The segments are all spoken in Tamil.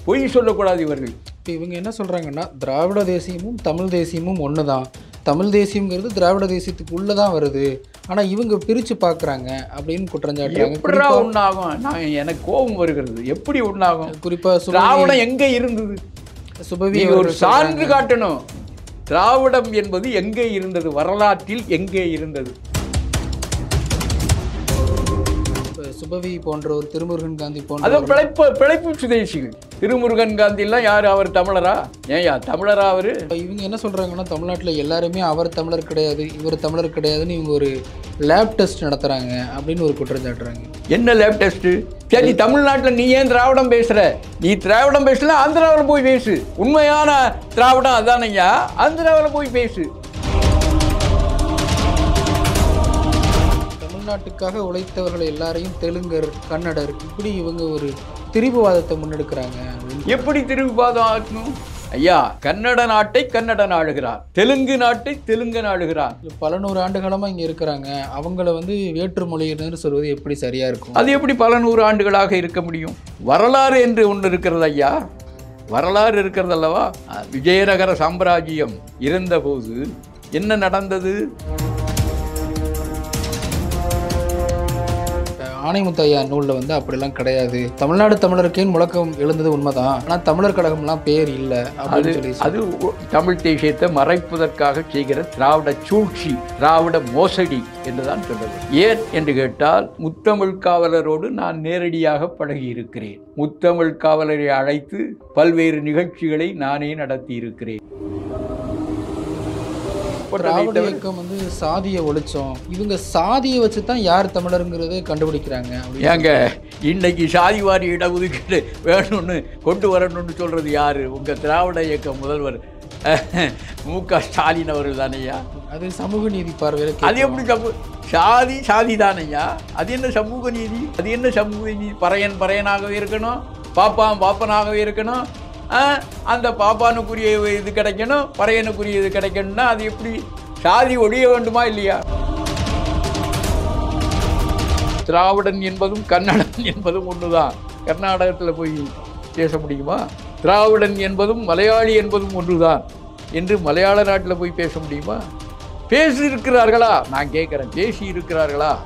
பொய் சொல்லக்கூடாது இவர்கள். இப்போ இவங்க என்ன சொல்கிறாங்கன்னா, திராவிட தேசியமும் தமிழ் தேசியமும் ஒன்று தான், தமிழ் தேசியங்கிறது திராவிட தேசியத்துக்கு உள்ளே தான் வருது, ஆனால் இவங்க பிரித்து பார்க்குறாங்க அப்படின்னு குற்றஞ்சாட்டுறாங்க. எப்படா ஒன்றாகும்? எனக்கு கோபம் வருகிறது. எப்படி ஒன்றாகும்? குறிப்பாக திராவிடம் எங்கே இருந்தது? சுபவி ஒரு சான்று காட்டணும். திராவிடம் என்பது எங்கே இருந்தது? வரலாற்றில் எங்கே இருந்தது? சுபவி போன்ற ஒரு திருமுருகன் காந்தி போன்ற அதான் பிழைப்பு சுதேசிகள். திருமுருகன் காந்திலாம் யார்? அவர் தமிழரா? ஏயா தமிழரா அவரு? இவங்க என்ன சொல்கிறாங்கன்னா, தமிழ்நாட்டில் எல்லாருமே அவர் தமிழர் கிடையாது, இவர் தமிழர் கிடையாதுன்னு இவங்க ஒரு லேப் டெஸ்ட் நடத்துகிறாங்க அப்படின்னு ஒரு குற்றஞ்சாட்டுறாங்க. என்ன லேப் டெஸ்ட்டு? சரி, தமிழ்நாட்டில் நீ ஏன் திராவிடம் பேசுகிற? நீ திராவிடம் பேசலாம், ஆந்திராவில் போய் பேசு. உண்மையான திராவிடம் அதானையா, ஆந்திராவில் போய் பேசு. தமிழ்நாட்டுக்காக உழைத்தவர்கள் எல்லாரையும் தெலுங்கர், கன்னடர், இப்படி இவங்க ஒரு திரிபுவாதத்தை முன்னெடுக்கிறாங்க. எப்படி திரிபுவாதம் ஆகணும்? ஐயா, கன்னட நாட்டை கன்னடன் ஆளுகிறார், தெலுங்கு நாட்டை தெலுங்கன் ஆளுகிறார். பல நூறு ஆண்டு காலமாக இங்கே இருக்கிறாங்க, அவங்கள வேற்று மொழியினர் சொல்வது எப்படி சரியாக இருக்கும்? அது எப்படி பல நூறு ஆண்டுகளாக இருக்க முடியும்? வரலாறு என்று ஒன்று இருக்கிறது ஐயா, வரலாறு இருக்கிறது அல்லவா? விஜயநகர சாம்ராஜ்யம் இருந்தபோது என்ன நடந்தது? ஆணைமுத்தையா நூலில் அப்படிலாம் கிடையாது, தமிழ்நாடு தமிழருக்கேன்னு முழக்கம் எழுந்தது உண்மைதான், ஆனால் தமிழர் கழகம்லாம் பேர் இல்லை அப்படின்னு சொல்லி அது தமிழ் தேசியத்தை மறைப்பதற்காக செய்கிற திராவிட சூழ்ச்சி, திராவிட மோசடி என்றுதான் சொல்றது. ஏன் என்று கேட்டால், முத்தமிழ் காவலரோடு நான் நேரடியாக பழகி இருக்கிறேன். முத்தமிழ் காவலரை அழைத்து பல்வேறு நிகழ்ச்சிகளை நானே நடத்தி இருக்கிறேன். திராவிட இயக்கம் சாதியை ஒழிச்சோம், இவங்க சாதியை வச்சு தான் யார் தமிழருங்கிறது கண்டுபிடிக்கிறாங்க. ஏங்க, இன்னைக்கு சாதிவாரி இடஒதுக்கீடு வேணும்னு கொண்டு வரணும்னு சொல்றது யாரு? உங்க திராவிட இயக்க முதல்வர் மு.க. ஸ்டாலின் அவர்கள் தானையா. அது சமூக நீதி பார்வையில் அது எப்படி சாதி தானையா? அது என்ன சமூக நீதி? அது என்ன சமூக நீதி? பறையனாகவே இருக்கணும், பாப்பனாகவே இருக்கணும், அந்த பாப்பானுக்குரிய இது கிடைக்கணும், பறையனுக்குரிய இது கிடைக்கணும்னா அது எப்படி? சாதி ஒழிய வேண்டுமா இல்லையா? திராவிடன் என்பதும் கன்னடன் என்பதும் ஒன்றுதான். கர்நாடகத்தில் போய் பேச முடியுமா? திராவிடன் என்பதும் மலையாளி என்பதும் ஒன்றுதான் என்று மலையாள நாட்டில் போய் பேச முடியுமா? பேசி இருக்கிறார்களா? நான் கேட்குறேன், பேசி இருக்கிறார்களா?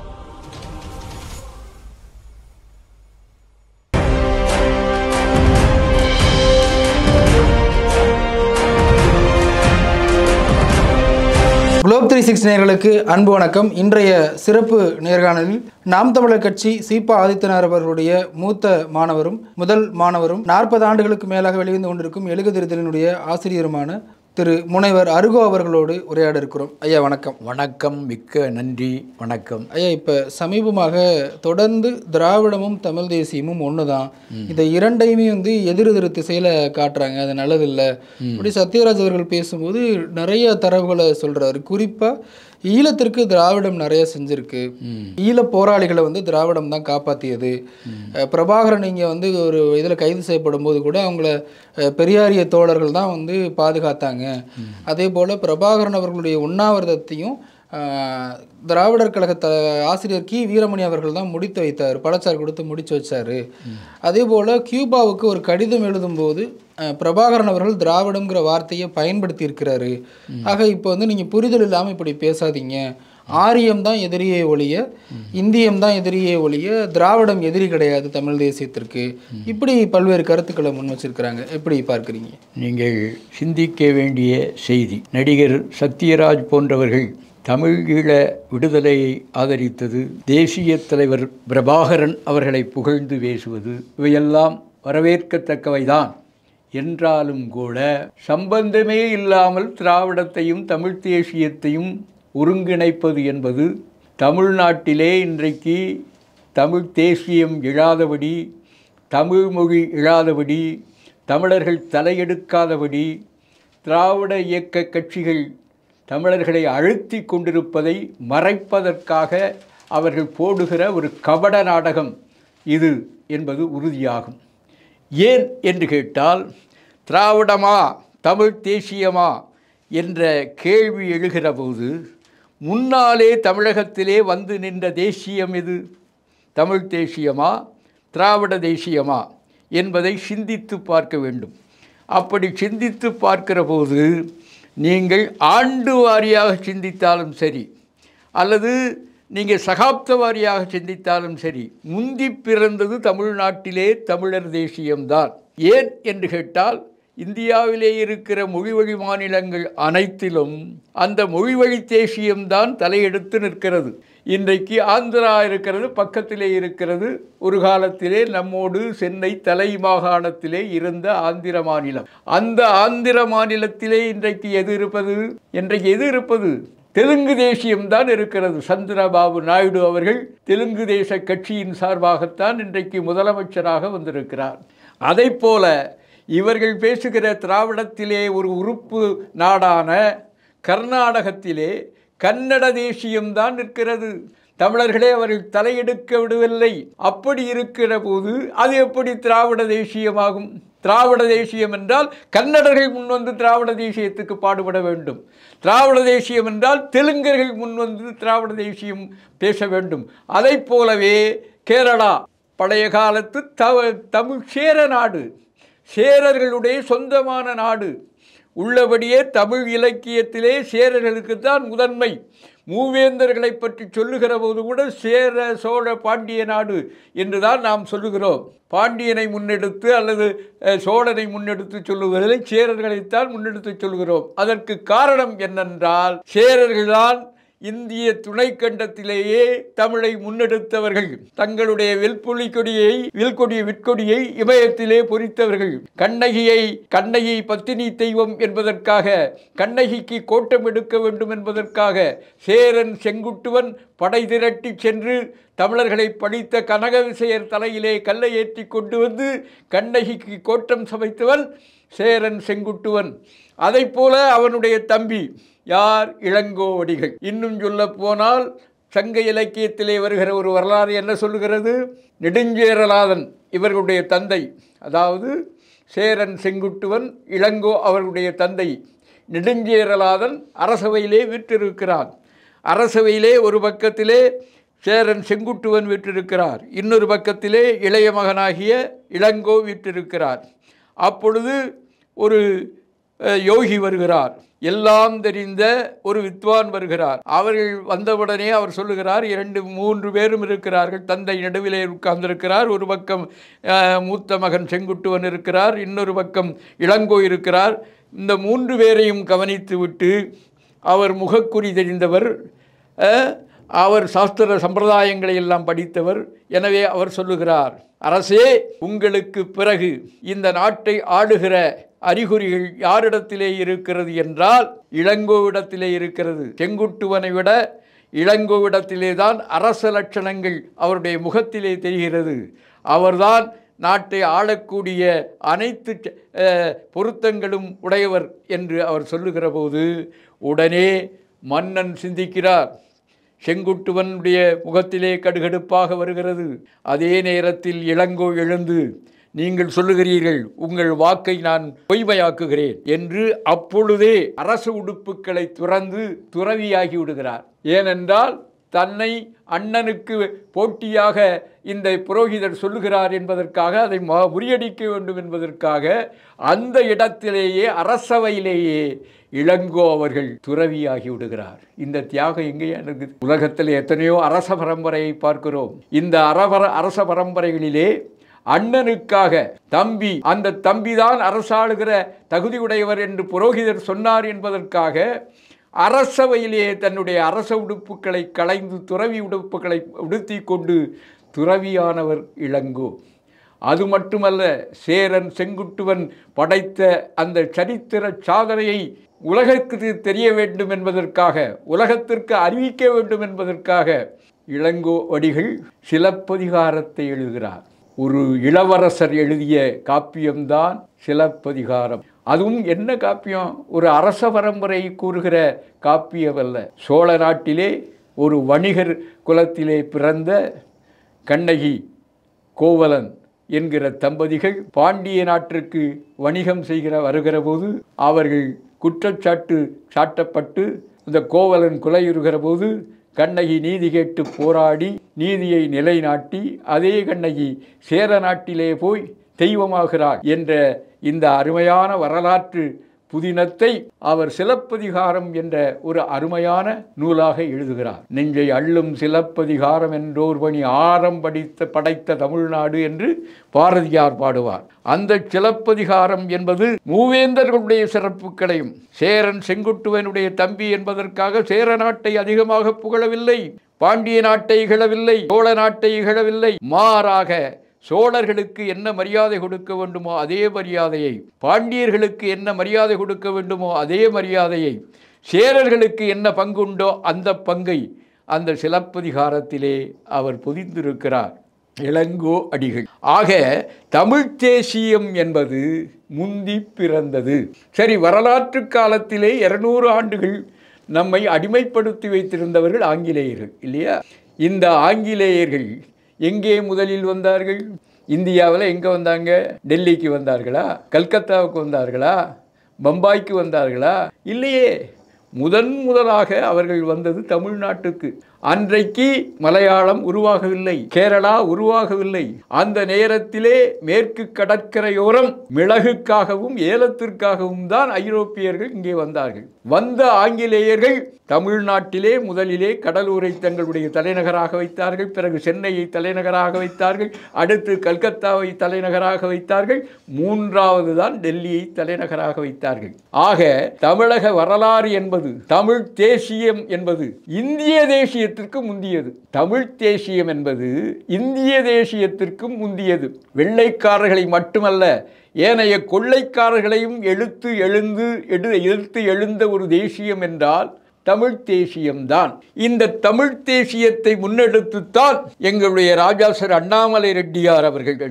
குளோப் 360 நேயர்களுக்கு அன்பு வணக்கம். இன்றைய சிறப்பு நேர்காணலில் நாம் தமிழர் கட்சி சீபா ஆதித்தனார் அவர்களுடைய மூத்த மாணவரும் முதல் மாணவரும் 40 ஆண்டுகளுக்கு மேலாக வெளிவந்து கொண்டிருக்கும் எழுதுதிருத்தலினுடைய ஆசிரியருமான திரு முனைவர் அருகோ அவர்களோடு உரையாட இருக்கிறோம். ஐயா வணக்கம். வணக்கம், மிக்க நன்றி. வணக்கம் ஐயா. இப்போ சமீபமாக தொடர்ந்து திராவிடமும் தமிழ் தேசியமும் ஒன்று தான், இந்த இரண்டையுமே எதிரெதிர் திசையில் காட்டுறாங்க, அது நல்லதில்லை அப்படி சத்யராஜ் அவர்கள் பேசும்போது நிறைய தரவுகளை சொல்கிறாரு. குறிப்பாக ஈழத்திற்கு திராவிடம் நிறைய செஞ்சுருக்கு, ஈழ போராளிகளை திராவிடம் தான் காப்பாற்றியது. பிரபாகரன் இங்கே ஒரு இதில் கைது செய்யப்படும் போது கூட அவங்கள பெரியாரிய தோழர்கள் தான் பாதுகாத்தாங்க. அதே போல் பிரபாகரன் அவர்களுடைய உண்ணாவிரதத்தையும் திராவிடர் கழக ஆசிரியர் கி வீரமணி அவர்கள் தான் முடித்து வைத்தார், பழச்சாறு கொடுத்து முடிச்சு வச்சார். அதே போல் கியூபாவுக்கு ஒரு கடிதம் எழுதும்போது பிரபாகரன் அவர்கள் திராவிடங்கிற வார்த்தையை பயன்படுத்தி இருக்கிறாரு. ஆக இப்போ நீங்கள் புரிதல் இல்லாமல் இப்படி பேசாதீங்க, ஆரியம் தான் எதிரியே ஒழிய இந்தியம் தான் எதிரியே ஒழிய திராவிடம் எதிரி கிடையாது தமிழ் தேசியத்திற்கு, இப்படி பல்வேறு கருத்துக்களை முன் வச்சிருக்கிறாங்க. எப்படி பார்க்குறீங்க? நீங்கள் சிந்திக்க வேண்டிய செய்தி. நடிகர் சத்யராஜ் போன்றவர்கள் தமிழ் ஈழ விடுதலையை ஆதரித்தது, தேசிய தலைவர் பிரபாகரன் அவர்களை புகழ்ந்து பேசுவது, இவையெல்லாம் வரவேற்கத்தக்கவைதான். என்றாலும் கூட சம்பந்தமே இல்லாமல் திராவிடத்தையும் தமிழ் தேசியத்தையும் ஒருங்கிணைப்பது என்பது தமிழ்நாட்டிலே இன்றைக்கு தமிழ் தேசியம் இழாதபடி, தமிழ் மொழி இழாதபடி, தமிழர்கள் தலையெடுக்காதபடி திராவிட இயக்க கட்சிகள் தமிழர்களை அழுத்தி கொண்டிருப்பதை மறைப்பதற்காக அவர்கள் போடுகிற ஒரு கபட நாடகம் இது என்பது உறுதியாகும். ஏன் என்று கேட்டால், திராவிடமா தமிழ் தேசியமா என்ற கேள்வி எழுகிற போது முன்னாலே தமிழகத்திலே நின்ற தேசியம் எது? தமிழ் தேசியமா திராவிட தேசியமா என்பதை சிந்தித்து பார்க்க வேண்டும். அப்படி சிந்தித்து பார்க்கிற போது நீங்கள் ஆண்டு வாரியாக சிந்தித்தாலும் சரி, அல்லது நீங்கள் சகாப்த வாரியாக சிந்தித்தாலும் சரி, முந்தி பிறந்தது தமிழ்நாட்டிலே தமிழர் தேசியம்தான். ஏன் என்று கேட்டால், இந்தியாவிலே இருக்கிற மொழிவழி மாநிலங்கள் அனைத்திலும் அந்த மொழிவழி தேசியம்தான் தலையெடுத்து நிற்கிறது. இன்றைக்கு ஆந்திரா இருக்கிறது, பக்கத்திலே இருக்கிறது. ஒரு காலத்திலே நம்மோடு சென்னை தலை மாகாணத்திலே இருந்த ஆந்திர மாநிலம். அந்த ஆந்திர மாநிலத்திலே இன்றைக்கு எது இருப்பது? தெலுங்கு தேசியம்தான் இருக்கிறது. சந்திரபாபு நாயுடு அவர்கள் தெலுங்கு தேச கட்சியின் சார்பாகத்தான் இன்றைக்கு முதலமைச்சராக வந்திருக்கிறார். அதை போல இவர்கள் பேசுகிற திராவிடத்திலே ஒரு உறுப்பு நாடான கர்நாடகத்திலே கன்னட தேசியம்தான் இருக்கிறது. தமிழர்களே அவர்கள் தலையெடுக்க விடவில்லை. அப்படி இருக்கிற போது அது எப்படி திராவிட தேசியமாகும்? திராவிட தேசியம் என்றால் கன்னடர்கள் முன்வந்து திராவிட தேசியத்துக்கு பாடுபட வேண்டும். திராவிட தேசியம் என்றால் தெலுங்கர்கள் முன்வந்து திராவிட தேசியம் பேச வேண்டும். அதை போலவே கேரளா பழைய காலத்து தமிழ் சேர நாடு, சேரர்களுடைய சொந்தமான நாடு. உள்ளபடியே தமிழ் இலக்கியத்திலே சேரர்களுக்கு தான் முதன்மை. மூவேந்தர்களை பற்றி சொல்லுகிற போது கூட சேர சோழ பாண்டிய நாடு என்றுதான் நாம் சொல்லுகிறோம். பாண்டியனை முன்னெடுத்து அல்லது சோழனை முன்னெடுத்து சொல்லுவதில்லை, சேரர்களைத்தான் முன்னெடுத்து சொல்கிறோம். அதற்கு காரணம் என்னென்றால், சேரர்கள்தான் இந்திய துணைக்கண்டத்திலேயே தமிழை முன்னெடுத்தவர்கள். தங்களுடைய விற்கொடியை இமயத்திலே பொறித்தவர்கள். கண்ணகி பத்தினி தெய்வம் என்பதற்காக, கண்ணகிக்கு கோட்டம் எடுக்க வேண்டும் என்பதற்காக சேரன் செங்குட்டுவன் படை திரட்டி சென்று தமிழர்களை படித்த கனக விசயர் தலையிலே கல்லை ஏற்றி கொண்டு வந்து கண்ணகிக்கு கோட்டம் சமைத்தவன் சேரன் செங்குட்டுவன். அதை போல அவனுடைய தம்பி யார்? இளங்கோவடிகள். இன்னும் சொல்ல போனால் சங்க இலக்கியத்திலே வருகிற ஒரு வரலாறு என்ன சொல்லுகிறது? நெடுஞ்சேரலாதன் இவர்களுடைய தந்தை, அதாவது சேரன் செங்குட்டுவன் இளங்கோ அவர்களுடைய தந்தை நெடுஞ்சேரலாதன் அரசவையிலே வீற்றிருக்கிறான். அரசவையிலே ஒரு பக்கத்திலே சேரன் செங்குட்டுவன் வீற்றிருக்கிறார், இன்னொரு பக்கத்திலே இளைய மகனாகிய இளங்கோ வீற்றிருக்கிறார். அப்பொழுது ஒரு யோகி வருகிறார், எல்லாம் தெரிந்த ஒரு வித்வான் வருகிறார். அவர்கள் வந்தவுடனே அவர் சொல்லுகிறார், 2-3 பேரும் இருக்கிறார்கள். தந்தை நடுவிலே உட்கார்ந்திருக்கிறார். ஒரு பக்கம் மூத்த மகன் செங்குட்டுவன் இருக்கிறார், இன்னொரு பக்கம் இளங்கோ இருக்கிறார். இந்த 3 பேரையும் கவனித்து விட்டு, அவர் முகக்குறி தெரிந்தவர், அவர் சாஸ்திர சம்பிரதாயங்களை எல்லாம் படித்தவர். எனவே அவர் சொல்லுகிறார், அரசே, உங்களுக்கு பிறகு இந்த நாட்டை ஆளுகிற அறிகுறிகள் யாரிடத்திலே இருக்கிறது என்றால் இளங்கோவிடத்திலே இருக்கிறது. செங்குட்டுவனை விட இளங்கோவிடத்திலே தான் அரச லட்சணங்கள் அவருடைய முகத்திலே தெரிகிறது. அவர்தான் நாட்டை ஆளக்கூடிய அனைத்து பொருத்தங்களும் உடையவர் என்று அவர் சொல்லுகிற போது உடனே மன்னன் சிந்திக்கிறார். செங்குட்டுவனுடைய முகத்திலே கடுகடுப்பாக வருகிறது. அதே நேரத்தில் இளங்கோ எழுந்து, நீங்கள் சொல்லுகிறீர்கள், உங்கள் வாக்கை நான் பொய்மையாக்குகிறேன் என்று அப்பொழுதே அரசு உடுப்புகளை துறந்து துறவியாகி விடுகிறார். ஏனென்றால் தன்னை அண்ணனுக்கு போட்டியாக இந்த புரோகிதர் சொல்லுகிறார் என்பதற்காக, அதை முறியடிக்க வேண்டும் என்பதற்காக அந்த இடத்திலேயே அரசவையிலேயே இளங்கோ அவர்கள் துறவியாகி விடுகிறார். இந்த தியாகம் எங்கேயா இருக்குது? உலகத்தில் எத்தனையோ அரச பரம்பரையை பார்க்கிறோம். இந்த அரச பரம்பரைகளிலே அண்ணனுக்காக தம்பி, அந்த தம்பிதான் அரசாளுகிற தகுதியுடையவர் என்று புரோகிதர் சொன்னார் என்பதற்காக அரசவையிலே தன்னுடைய அரச உடுப்புகளை களைந்து துறவி உடுப்புகளை உடுத்தி கொண்டு துறவியானவர் இளங்கோ. அது மட்டுமல்ல, சேரன் செங்குட்டுவன் படைத்த அந்த சரித்திர சாதனையை உலகத்திற்கு தெரிய வேண்டும் என்பதற்காக, உலகத்திற்கு அறிவிக்க வேண்டும் என்பதற்காக இளங்கோ அடிகள் சிலப்பதிகாரத்தை எழுதுகிறார். ஒரு இளவரசர் எழுதிய காப்பியம்தான் சிலப்பதிகாரம். அதுவும் என்ன காப்பியம்? ஒரு அரச பரம்பரை கூறுகிற காப்பியம் அல்ல. சோழ நாட்டிலே ஒரு வணிகர் குலத்திலே பிறந்த கண்ணகி, கோவலன் என்கிற தம்பதிகள் பாண்டிய நாட்டிற்கு வணிகம் வருகிற போது அவர்கள் குற்றச்சாட்டு சாட்டப்பட்டு இந்த கோவலன் கொலையுறுகிற போது கண்ணகி நீதி கேட்டு போராடி நீதியை நிலைநாட்டி, அதே கண்ணகி சேர நாட்டிலே போய் தெய்வமாகிறாள் என்ற இந்த அருமையான வரலாற்று புதினத்தை அவர் சிலப்பதிகாரம் என்ற ஒரு அருமையான நூலாக எழுதுகிறார். நெஞ்சை அள்ளும் சிலப்பதிகாரம் என்றோர் பணி ஆரம் படைத்த தமிழ்நாடு என்று பாரதியார் பாடுவார். அந்த சிலப்பதிகாரம் என்பது மூவேந்தர்களுடைய சிறப்புகளையும், சேரன் செங்குட்டுவனுடைய தம்பி என்பதற்காக சேர நாட்டை அதிகமாக புகழவில்லை, பாண்டிய நாட்டை இகழவில்லை, சோழ நாட்டை இகழவில்லை. மாறாக சோழர்களுக்கு என்ன மரியாதை கொடுக்க வேண்டுமோ அதே மரியாதையை, பாண்டியர்களுக்கு என்ன மரியாதை கொடுக்க வேண்டுமோ அதே மரியாதையை, சேரர்களுக்கு என்ன பங்குண்டோ அந்த பங்கை அந்த சிலப்பதிகாரத்திலே அவர் பொதிந்திருக்கிறார். இளங்கோ அடிகள். ஆக தமிழ் தேசியம் என்பது முந்தி பிறந்தது. சரி, வரலாற்று காலத்திலே 200 ஆண்டுகள் நம்மை அடிமைப்படுத்தி வைத்திருந்தவர்கள் ஆங்கிலேயர்கள் இல்லையா? இந்த ஆங்கிலேயர்கள் எங்கே முதலில் வந்தார்கள்? இந்தியாவில் எங்கே வந்தாங்க? டெல்லிக்கு வந்தார்களா? கல்கத்தாவுக்கு வந்தார்களா? பம்பாய்க்கு வந்தார்களா? இல்லையே. முதலாக அவர்கள் வந்தது தமிழ்நாட்டுக்கு. அன்றைக்கு மலையாளம் உருவாகவில்லை, கேரளா உருவாகவில்லை. அந்த நேரத்திலே மேற்கு கடற்கரையோரம் மிளகுக்காகவும் ஏலத்திற்காகவும் தான் ஐரோப்பியர்கள் இங்கே வந்தார்கள். வந்த ஆங்கிலேயர்கள் தமிழ்நாட்டிலே முதலிலே கடலூரை தங்களுடைய தலைநகராக வைத்தார்கள், பிறகு சென்னையை தலைநகராக வைத்தார்கள், அடுத்து கல்கத்தாவை தலைநகராக வைத்தார்கள், மூன்றாவது தான் டெல்லியை தலைநகராக வைத்தார்கள். ஆக தமிழக வரலாறு என்பது, தமிழ் தேசியம் என்பது இந்திய தேசியத்திற்கு முந்தியது. தமிழ் தேசியம் என்பது இந்திய தேசியத்திற்கும் முந்தியது. வெள்ளைக்காரர்களை மட்டுமல்ல, ஏனைய கொள்ளைக்காரர்களையும் எழுத்து எழுந்த ஒரு தேசியம் என்றால் தமிழ் தேசியம்தான். இந்த தமிழ் தேசியத்தை முன்னெடுத்துத்தான் எங்களுடைய ராஜாசர் அண்ணாமலை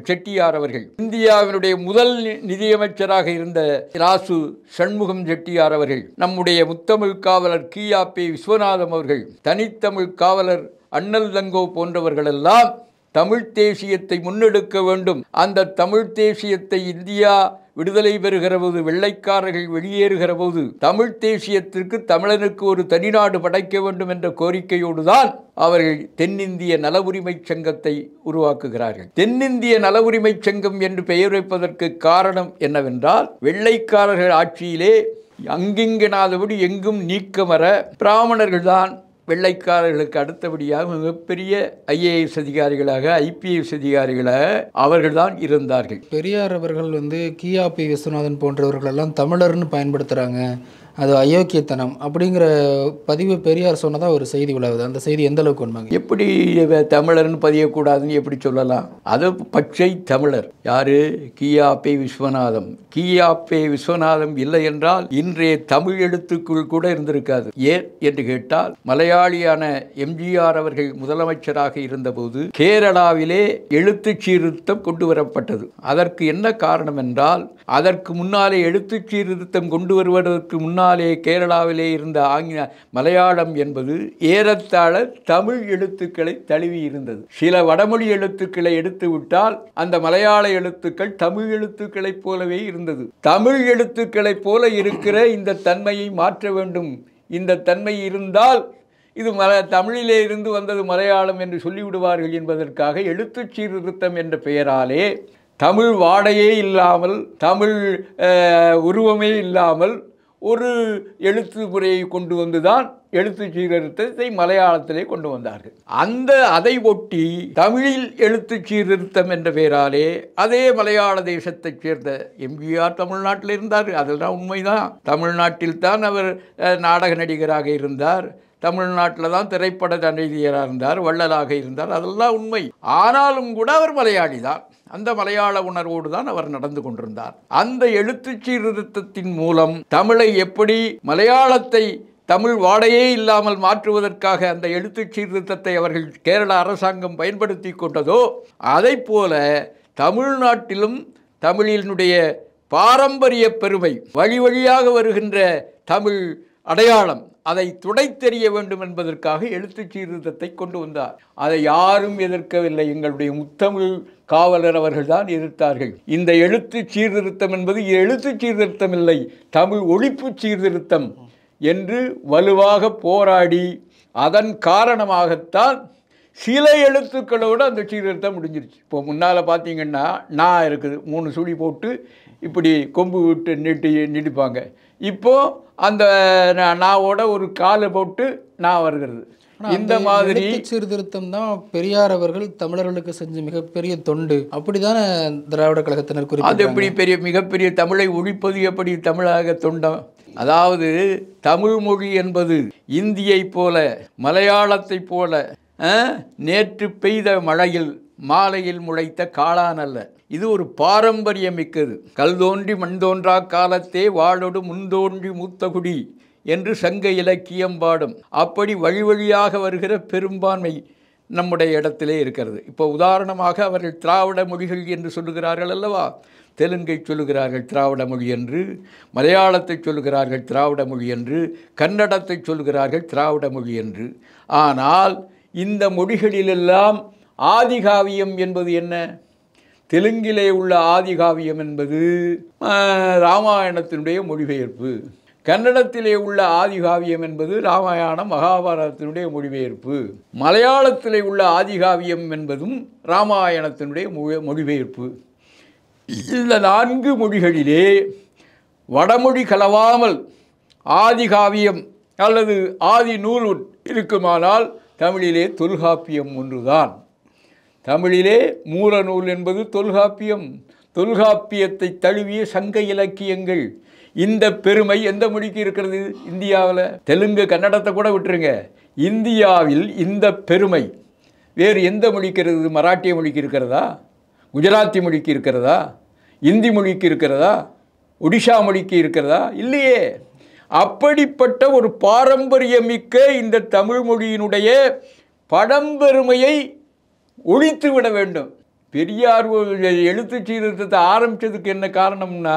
செட்டியார் அவர்கள், இந்தியாவினுடைய முதல் நிதியமைச்சராக இருந்த ராசு சண்முகம் செட்டியார் அவர்கள், நம்முடைய முத்தமிழ் காவலர் கி.ஆ.பி. விஸ்வநாதம் அவர்கள், தனித்தமிழ் காவலர் அண்ணல் தங்கோ போன்றவர்களெல்லாம் தமிழ் தேசியத்தை முன்னெடுக்க வேண்டும். அந்த தமிழ் தேசியத்தை இந்தியா விடுதலை பெறுகிற போது, வெள்ளைக்காரர்கள் வெளியேறுகிற போது, தமிழ் தேசியத்திற்கு தமிழனுக்கு ஒரு தனிநாடு படைக்க வேண்டும் என்ற கோரிக்கையோடு தான் அவர்கள் தென்னிந்திய நல உரிமை சங்கத்தை உருவாக்குகிறார்கள். தென்னிந்திய நல உரிமை சங்கம் என்று பெயர் வைப்பதற்கு காரணம் என்னவென்றால், வெள்ளைக்காரர்கள் ஆட்சியிலே அங்கிங்கனாதபடி எங்கும் நீக்கமர பிராமணர்கள் தான் வெள்ளைக்காரர்களுக்கு அடுத்தபடியாக மிகப்பெரிய ஐஏஎஸ் அதிகாரிகளாக, ஐபிஎஸ் அதிகாரிகளாக அவர்கள்தான் இருந்தார்கள். பெரியார் அவர்கள் கி.ஆ.பி. விஸ்வநாதன் போன்றவர்களெல்லாம் தமிழர்னு பயன்படுத்துகிறாங்க, அது அயோக்கியத்தனம் அப்படிங்கிற பதிவு பெரியார் சொன்னதா ஒரு செய்தி உலகுது. அந்த செய்தி எந்த அளவுக்கு உண்மைங்க? எப்படி தமிழர்னு பதியக்கூடாதுன்னு எப்படி சொல்லலாம்? அது பச்சை தமிழர். யாரு? கி.ஆ.பி. விஸ்வநாதம். கி.ஆ.பி. விஸ்வநாதம் இல்லை என்றால் இன்றைய தமிழ் எழுத்துக்குள் கூட இருந்திருக்காது. ஏன் என்று கேட்டால், மலையாளியான எம்ஜிஆர் அவர்கள் முதலமைச்சராக இருந்தபோது கேரளாவிலே எழுத்து சீர்திருத்தம் கொண்டு வரப்பட்டது. அதற்கு என்ன காரணம் என்றால், அதற்கு முன்னாலே எழுத்து சீர்திருத்தம் கொண்டு வருவதற்கு முன்னாலே கேரளாவிலே இருந்த மலையாளம் என்பது ஏறத்தாழ தமிழ் எழுத்துக்களை தழுவி இருந்தது. சில வடமொழி எழுத்துக்களை எடுத்து விட்டால் அந்த மலையாள எழுத்துக்கள் தமிழ் எழுத்துக்களைப் போலவே இருந்தது. தமிழ் எழுத்துக்களைப் போல இருக்கிற இந்த தன்மையை மாற்ற வேண்டும். இந்த தன்மை இருந்தால் இது தமிழிலே இருந்து வந்தது மலையாளம் என்று சொல்லிவிடுவார்கள் என்பதற்காக எழுத்து சீர்திருத்தம் என்ற பெயராலே தமிழ் வாடையே இல்லாமல், தமிழ் உருவமே இல்லாமல் ஒரு எழுத்து முறையை கொண்டு வந்துதான் எழுத்து சீர்திருத்தத்தை மலையாளத்திலே கொண்டு வந்தார்கள். அதை ஒட்டி தமிழில் எழுத்து சீர்திருத்தம் என்ற பெயராலே அதே மலையாள தேசத்தைச் சேர்ந்த எம்ஜிஆர் தமிழ்நாட்டில் இருந்தார். அதெல்லாம் உண்மைதான். தமிழ்நாட்டில் தான் அவர் நாடக நடிகராக இருந்தார், தமிழ்நாட்டில் தான் திரைப்பட நடிகராக இருந்தார், வள்ளலாக இருந்தார், அதெல்லாம் உண்மை. ஆனாலும் கூட அவர் மலையாளி தான். அந்த மலையாள உணர்வோடு தான் அவர் நடந்து கொண்டிருந்தார். அந்த எழுத்து சீர்திருத்தத்தின் மூலம் தமிழை எப்படி மலையாளத்தை தமிழ் வாடையே இல்லாமல் மாற்றுவதற்காக அந்த எழுத்து சீர்திருத்தத்தை அவர்கள் கேரள அரசாங்கம் பயன்படுத்தி கொண்டதோ, அதை போல தமிழ்நாட்டிலும் தமிழினுடைய பாரம்பரிய பெருமை, வழி வழியாக வருகின்ற தமிழ் அடையாளம், அதை துடைத்தெறிய வேண்டும் என்பதற்காக எழுத்து சீர்திருத்தத்தை கொண்டு வந்தார். அதை யாரும் எதிர்க்கவில்லை. எங்களுடைய முத்தமிழ் காவலர் அவர்கள் தான் எதிர்த்தார்கள். இந்த எழுத்து சீர்திருத்தம் என்பது எழுத்து சீர்திருத்தம் இல்லை, தமிழ் ஒழிப்பு சீர்திருத்தம் என்று வலுவாக போராடி, அதன் காரணமாகத்தான் சில எழுத்துக்களோடு அந்த சீர்திருத்தம் முடிஞ்சிருச்சு. இப்போ முன்னால் பார்த்தீங்கன்னா நான் இருக்குது 3 சுழி போட்டு இப்படி கொம்பு விட்டு நீட்டிப்பாங்க. இப்போது அந்த நாவோட ஒரு காலை போட்டு நான் வருகிறது. இந்த மாதிரி சீர்திருத்தம் தான் பெரியார் அவர்கள் தமிழர்களுக்கு செஞ்ச மிகப்பெரிய தொண்டு அப்படிதானே திராவிட கழகத்தினர் குறித்து. அது எப்படி மிகப்பெரிய தமிழை ஒழிப்பது எப்படி தமிழக தொண்டம்? அதாவது தமிழ் மொழி என்பது இந்தியை போல மலையாளத்தை போல நேற்று பெய்த மழையில் மாலையில் முளைத்த காளான் அல்ல. இது ஒரு பாரம்பரியமிக்கது. கல் தோன்றி மண் தோன்றா காலத்தே வாழோடு முன்தோன்றி மூத்தகுடி என்று சங்க இலக்கியம் பாடும். அப்படி வழி வழியாக வருகிற பெரும்பான்மை நம்முடைய இடத்திலே இருக்கிறது. இப்போ உதாரணமாக அவர்கள் திராவிட மொழிகள் என்று சொல்லுகிறார்கள் அல்லவா? தெலுங்கை சொல்லுகிறார்கள் திராவிட மொழி என்று, மலையாளத்தை சொல்லுகிறார்கள் திராவிட மொழி என்று, கன்னடத்தை சொல்லுகிறார்கள் திராவிட மொழி என்று. ஆனால் இந்த மொழிகளிலெல்லாம் ஆதிகாவியம் என்பது என்ன? தெலுங்கிலே உள்ள ஆதிகாவியம் என்பது ராமாயணத்தினுடைய மொழிபெயர்ப்பு. கன்னடத்திலே உள்ள ஆதிகாவியம் என்பது ராமாயணம் மகாபாரதத்தினுடைய மொழிபெயர்ப்பு. மலையாளத்திலே உள்ள ஆதிகாவியம் என்பதும் ராமாயணத்தினுடைய மொழிபெயர்ப்பு. இந்த 4 மொழிகளிலே வடமொழி கலவாமல் ஆதிகாவியம் அல்லது ஆதி நூல் இருக்குமானால் தமிழிலே தொல்காப்பியம் ஒன்றுதான். தமிழிலே மூல நூல் என்பது தொல்காப்பியம். தொல்காப்பியத்தை தழுவிய சங்க இலக்கியங்கள். இந்த பெருமை எந்த மொழிக்கு இருக்கிறது இந்தியாவில்? தெலுங்கு கன்னடத்தை கூட விட்டுருங்க, இந்தியாவில் இந்த பெருமை வேறு எந்த மொழிக்கு இருக்கிறது? மராட்டிய மொழிக்கு இருக்கிறதா? குஜராத்தி மொழிக்கு இருக்கிறதா? இந்தி மொழிக்கு இருக்கிறதா? ஒடிஷா மொழிக்கு இருக்கிறதா? இல்லையே. அப்படிப்பட்ட ஒரு பாரம்பரியமிக்க இந்த தமிழ் மொழியினுடைய பழம்பெருமையை ஒழித்து விட வேண்டும். பெரியார் எழுத்து சீர்திருத்தத்தை ஆரம்பித்ததுக்கு என்ன காரணம்னா,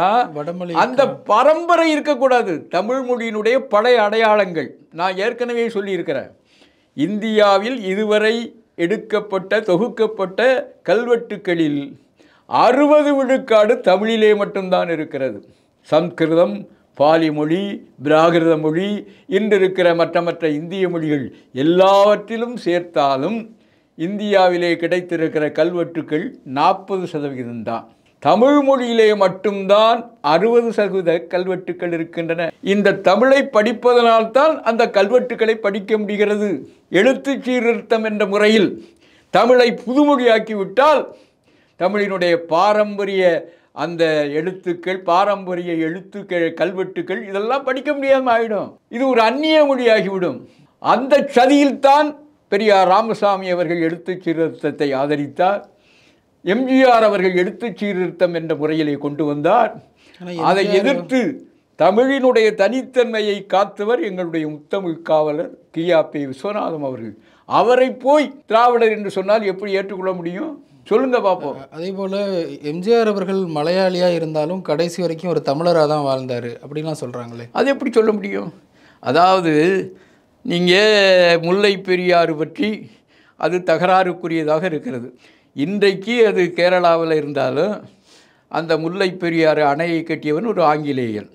அந்த பரம்பரை இருக்கக்கூடாது. தமிழ் மொழியினுடைய பழைய அடையாளங்கள் நான் ஏற்கனவே சொல்லியிருக்கிறேன். இந்தியாவில் இதுவரை எடுக்கப்பட்ட தொகுக்கப்பட்ட கல்வெட்டுக்களில் 60 விழுக்காடு தமிழிலே மட்டும்தான் இருக்கிறது. சம்ஸ்கிருதம், பாலி மொழி, பிராகிருத மொழி, இன்று இருக்கிற மற்ற இந்திய மொழிகள் எல்லாவற்றிலும் சேர்த்தாலும் இந்தியாவிலே கிடைத்திருக்கிற கல்வெட்டுக்கள் 40% தான். தமிழ் மொழியிலே மட்டும்தான் 60% கல்வெட்டுக்கள் இருக்கின்றன. இந்த தமிழை படிப்பதனால்தான் அந்த கல்வெட்டுக்களை படிக்க முடிகிறது. எழுத்து சீர்திருத்தம் என்ற முறையில் தமிழை புதுமொழியாக்கிவிட்டால் தமிழினுடைய பாரம்பரிய அந்த எழுத்துக்கள், பாரம்பரிய எழுத்துக்கள், கல்வெட்டுக்கள் இதெல்லாம் படிக்க முடியாமல் ஆகிடும். இது ஒரு அந்நிய மொழியாகிவிடும். அந்த சதியில்தான் பெரியார் ராமசாமி அவர்கள் எழுத்து சீர்திருத்தத்தை ஆதரித்தார். எம்ஜிஆர் அவர்கள் எழுத்து சீர்திருத்தம் என்ற முறையிலே கொண்டு வந்தார். அதை எதிர்த்து தமிழினுடைய தனித்தன்மையை காத்தவர் எங்களுடைய முத்தமிழ் காவலர் கியாபி விஸ்வநாதம் அவர்கள். அவரை போய் திராவிடர் என்று சொன்னால் எப்படி ஏற்றுக்கொள்ள முடியும்? சொல்லுங்க பார்ப்போம். அதே போல் எம்ஜிஆர் அவர்கள் மலையாளியாக இருந்தாலும் கடைசி வரைக்கும் ஒரு தமிழராக தான் வாழ்ந்தார் அப்படின்லாம் சொல்கிறாங்களே, அது எப்படி சொல்ல முடியும்? அதாவது நீங்கள் முல்லை பெரியாறு பற்றி அது தகராறுக்குரியதாக இருக்கிறது. இன்றைக்கு அது கேரளாவில் இருந்தாலும் அந்த முல்லை பெரியாறு அணையை கட்டியவன் ஒரு ஆங்கிலேயன்.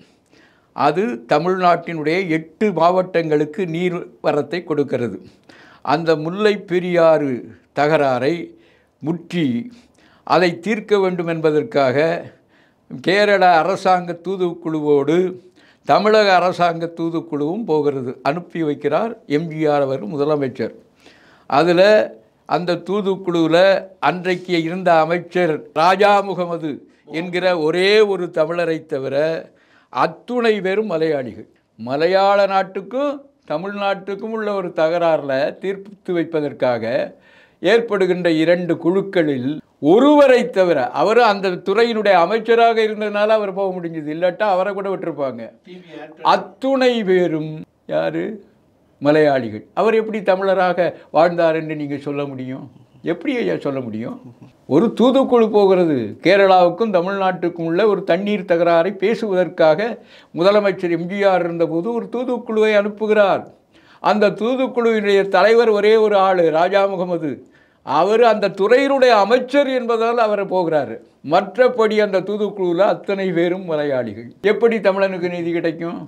அது தமிழ்நாட்டினுடைய 8 மாவட்டங்களுக்கு நீர் வரத்தை கொடுக்கிறது. அந்த முல்லை பெரியாறு தகராறை முற்றி அதை தீர்க்க வேண்டும் என்பதற்காக கேரள அரசாங்க தூதுக்குழுவோடு தமிழக அரசாங்க தூதுக்குழுவும் போகிறது. அனுப்பி வைக்கிறார் எம்ஜிஆர் அவர் முதலமைச்சர். அதில் அந்த தூதுக்குழுவில் அன்றைக்கு இருந்த அமைச்சர் ராஜா முகமது என்கிற ஒரே ஒரு தமிழரை தவிர அத்துணை பேரும் மலையாளிகள். மலையாள நாட்டுக்கும் தமிழ்நாட்டுக்கும் உள்ள ஒரு தகராறில் தீர்ப்பு வைப்பதற்காக ஏற்படுகின்ற 2 குழுக்களில் ஒருவரை தவிர, அவர் அந்த துறையினுடைய அமைச்சராக இருந்ததுனால அவர் போக முடிஞ்சது, இல்லாட்டா அவரை கூட விட்டுருப்பாங்க. அத்துணை பேரும் யார்? மலையாளிகள். அவர் எப்படி தமிழராக வாழ்ந்தார் என்று நீங்கள் சொல்ல முடியும்? எப்படி ஐயா சொல்ல முடியும்? ஒரு தூதுக்குழு போகிறது கேரளாவுக்கும் தமிழ்நாட்டுக்கும் உள்ள ஒரு தண்ணீர் தகராறை பேசுவதற்காக. முதலமைச்சர் எம்ஜிஆர் இருந்தபோது ஒரு தூதுக்குழுவை அனுப்புகிறார். அந்த தூதுக்குழுவினுடைய தலைவர் ஒரே ஒரு ஆள், ராஜா முகமது. அவர் அந்த துறையினுடைய அமைச்சர் என்பதால் அவர் போகிறார். மற்றபடி அந்த தூதுக்குழுவில் அத்தனை பேரும் மலையாளிகள். எப்படி தமிழனுக்கு நீதி கிடைக்கும்?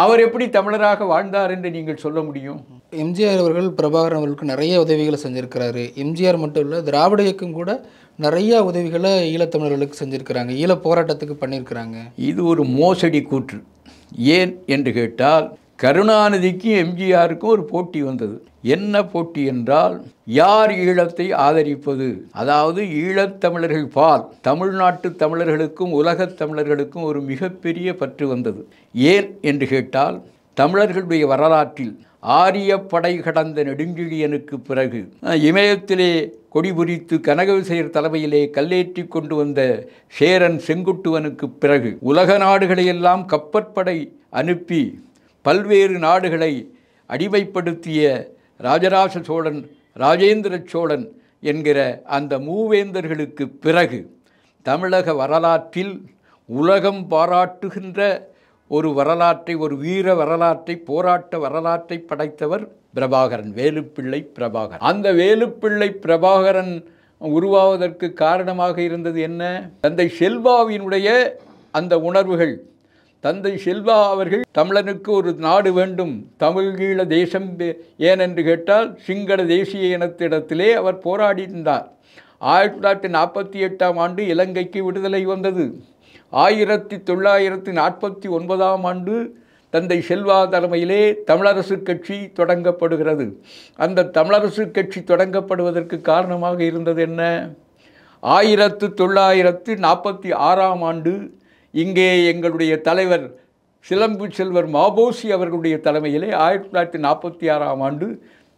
அவர் எப்படி தமிழராக வாழ்ந்தார் என்று நீங்கள் சொல்ல முடியும்? எம்ஜிஆர் அவர்கள் பிரபாகரன் அவர்களுக்கு நிறைய உதவிகளை செஞ்சுருக்கிறாரு. எம்ஜிஆர் மட்டும் இல்லை, திராவிட இயக்கம் கூட நிறைய உதவிகளை ஈழத்தமிழர்களுக்கு செஞ்சுருக்கிறாங்க, ஈழ போராட்டத்துக்கு பண்ணியிருக்கிறாங்க. இது ஒரு மோசடி கூற்று. ஏன் என்று கேட்டால், கருணாநிதிக்கும் எம்ஜிஆருக்கும் ஒரு போட்டி வந்தது. என்ன போட்டி என்றால், யார் ஈழத்தை ஆதரிப்பது. அதாவது ஈழத்தமிழர்கள் பால் தமிழ்நாட்டு தமிழர்களுக்கும் உலகத் தமிழர்களுக்கும் ஒரு மிகப்பெரிய பற்று வந்தது. ஏன் என்று கேட்டால், தமிழர்களுடைய வரலாற்றில் ஆரிய படை கடந்த நெடுஞ்செழியனுக்கு பிறகு இமயத்திலே கொடிபுரித்து கனகவிசயர் தலைமையிலே கல்லேற்றி கொண்டு வந்த சேரன் செங்குட்டுவனுக்கு பிறகு உலக நாடுகளையெல்லாம் கப்பற்படை அனுப்பி பல்வேறு நாடுகளை அடிமைப்படுத்திய ராஜராஜ சோழன், ராஜேந்திர சோழன் என்கிற அந்த மூவேந்தர்களுக்கு பிறகு தமிழக வரலாற்றில் உலகம் பாராட்டுகின்ற ஒரு வரலாற்றை, ஒரு வீர வரலாற்றை, போராட்ட வரலாற்றை படைத்தவர் பிரபாகரன், வேலுப்பிள்ளை பிரபாகரன். அந்த வேலுப்பிள்ளை பிரபாகரன் உருவாவதற்கு காரணமாக இருந்தது என்ன? தந்தை செல்வாவினுடைய அந்த உணர்வுகள். தந்தை செல்வா அவர்கள் தமிழனுக்கு ஒரு நாடு வேண்டும், தமிழீழ தேசம் ஏனென்று கேட்டால் சிங்கள தேசிய இனத்திடத்திலே அவர் போராடினார். 1948ஆம் ஆண்டு இலங்கைக்கு விடுதலை வந்தது. 1949ஆம் ஆண்டு தந்தை செல்வா தலைமையிலே தமிழரசு கட்சி தொடங்கப்படுகிறது. அந்த தமிழரசு கட்சி தொடங்கப்படுவதற்கு காரணமாக இருந்தது என்ன? 1946ஆம் ஆண்டு இங்கே எங்களுடைய தலைவர் சிலம்பு செல்வர் மாபோசி அவர்களுடைய தலைமையிலே 1946ஆம் ஆண்டு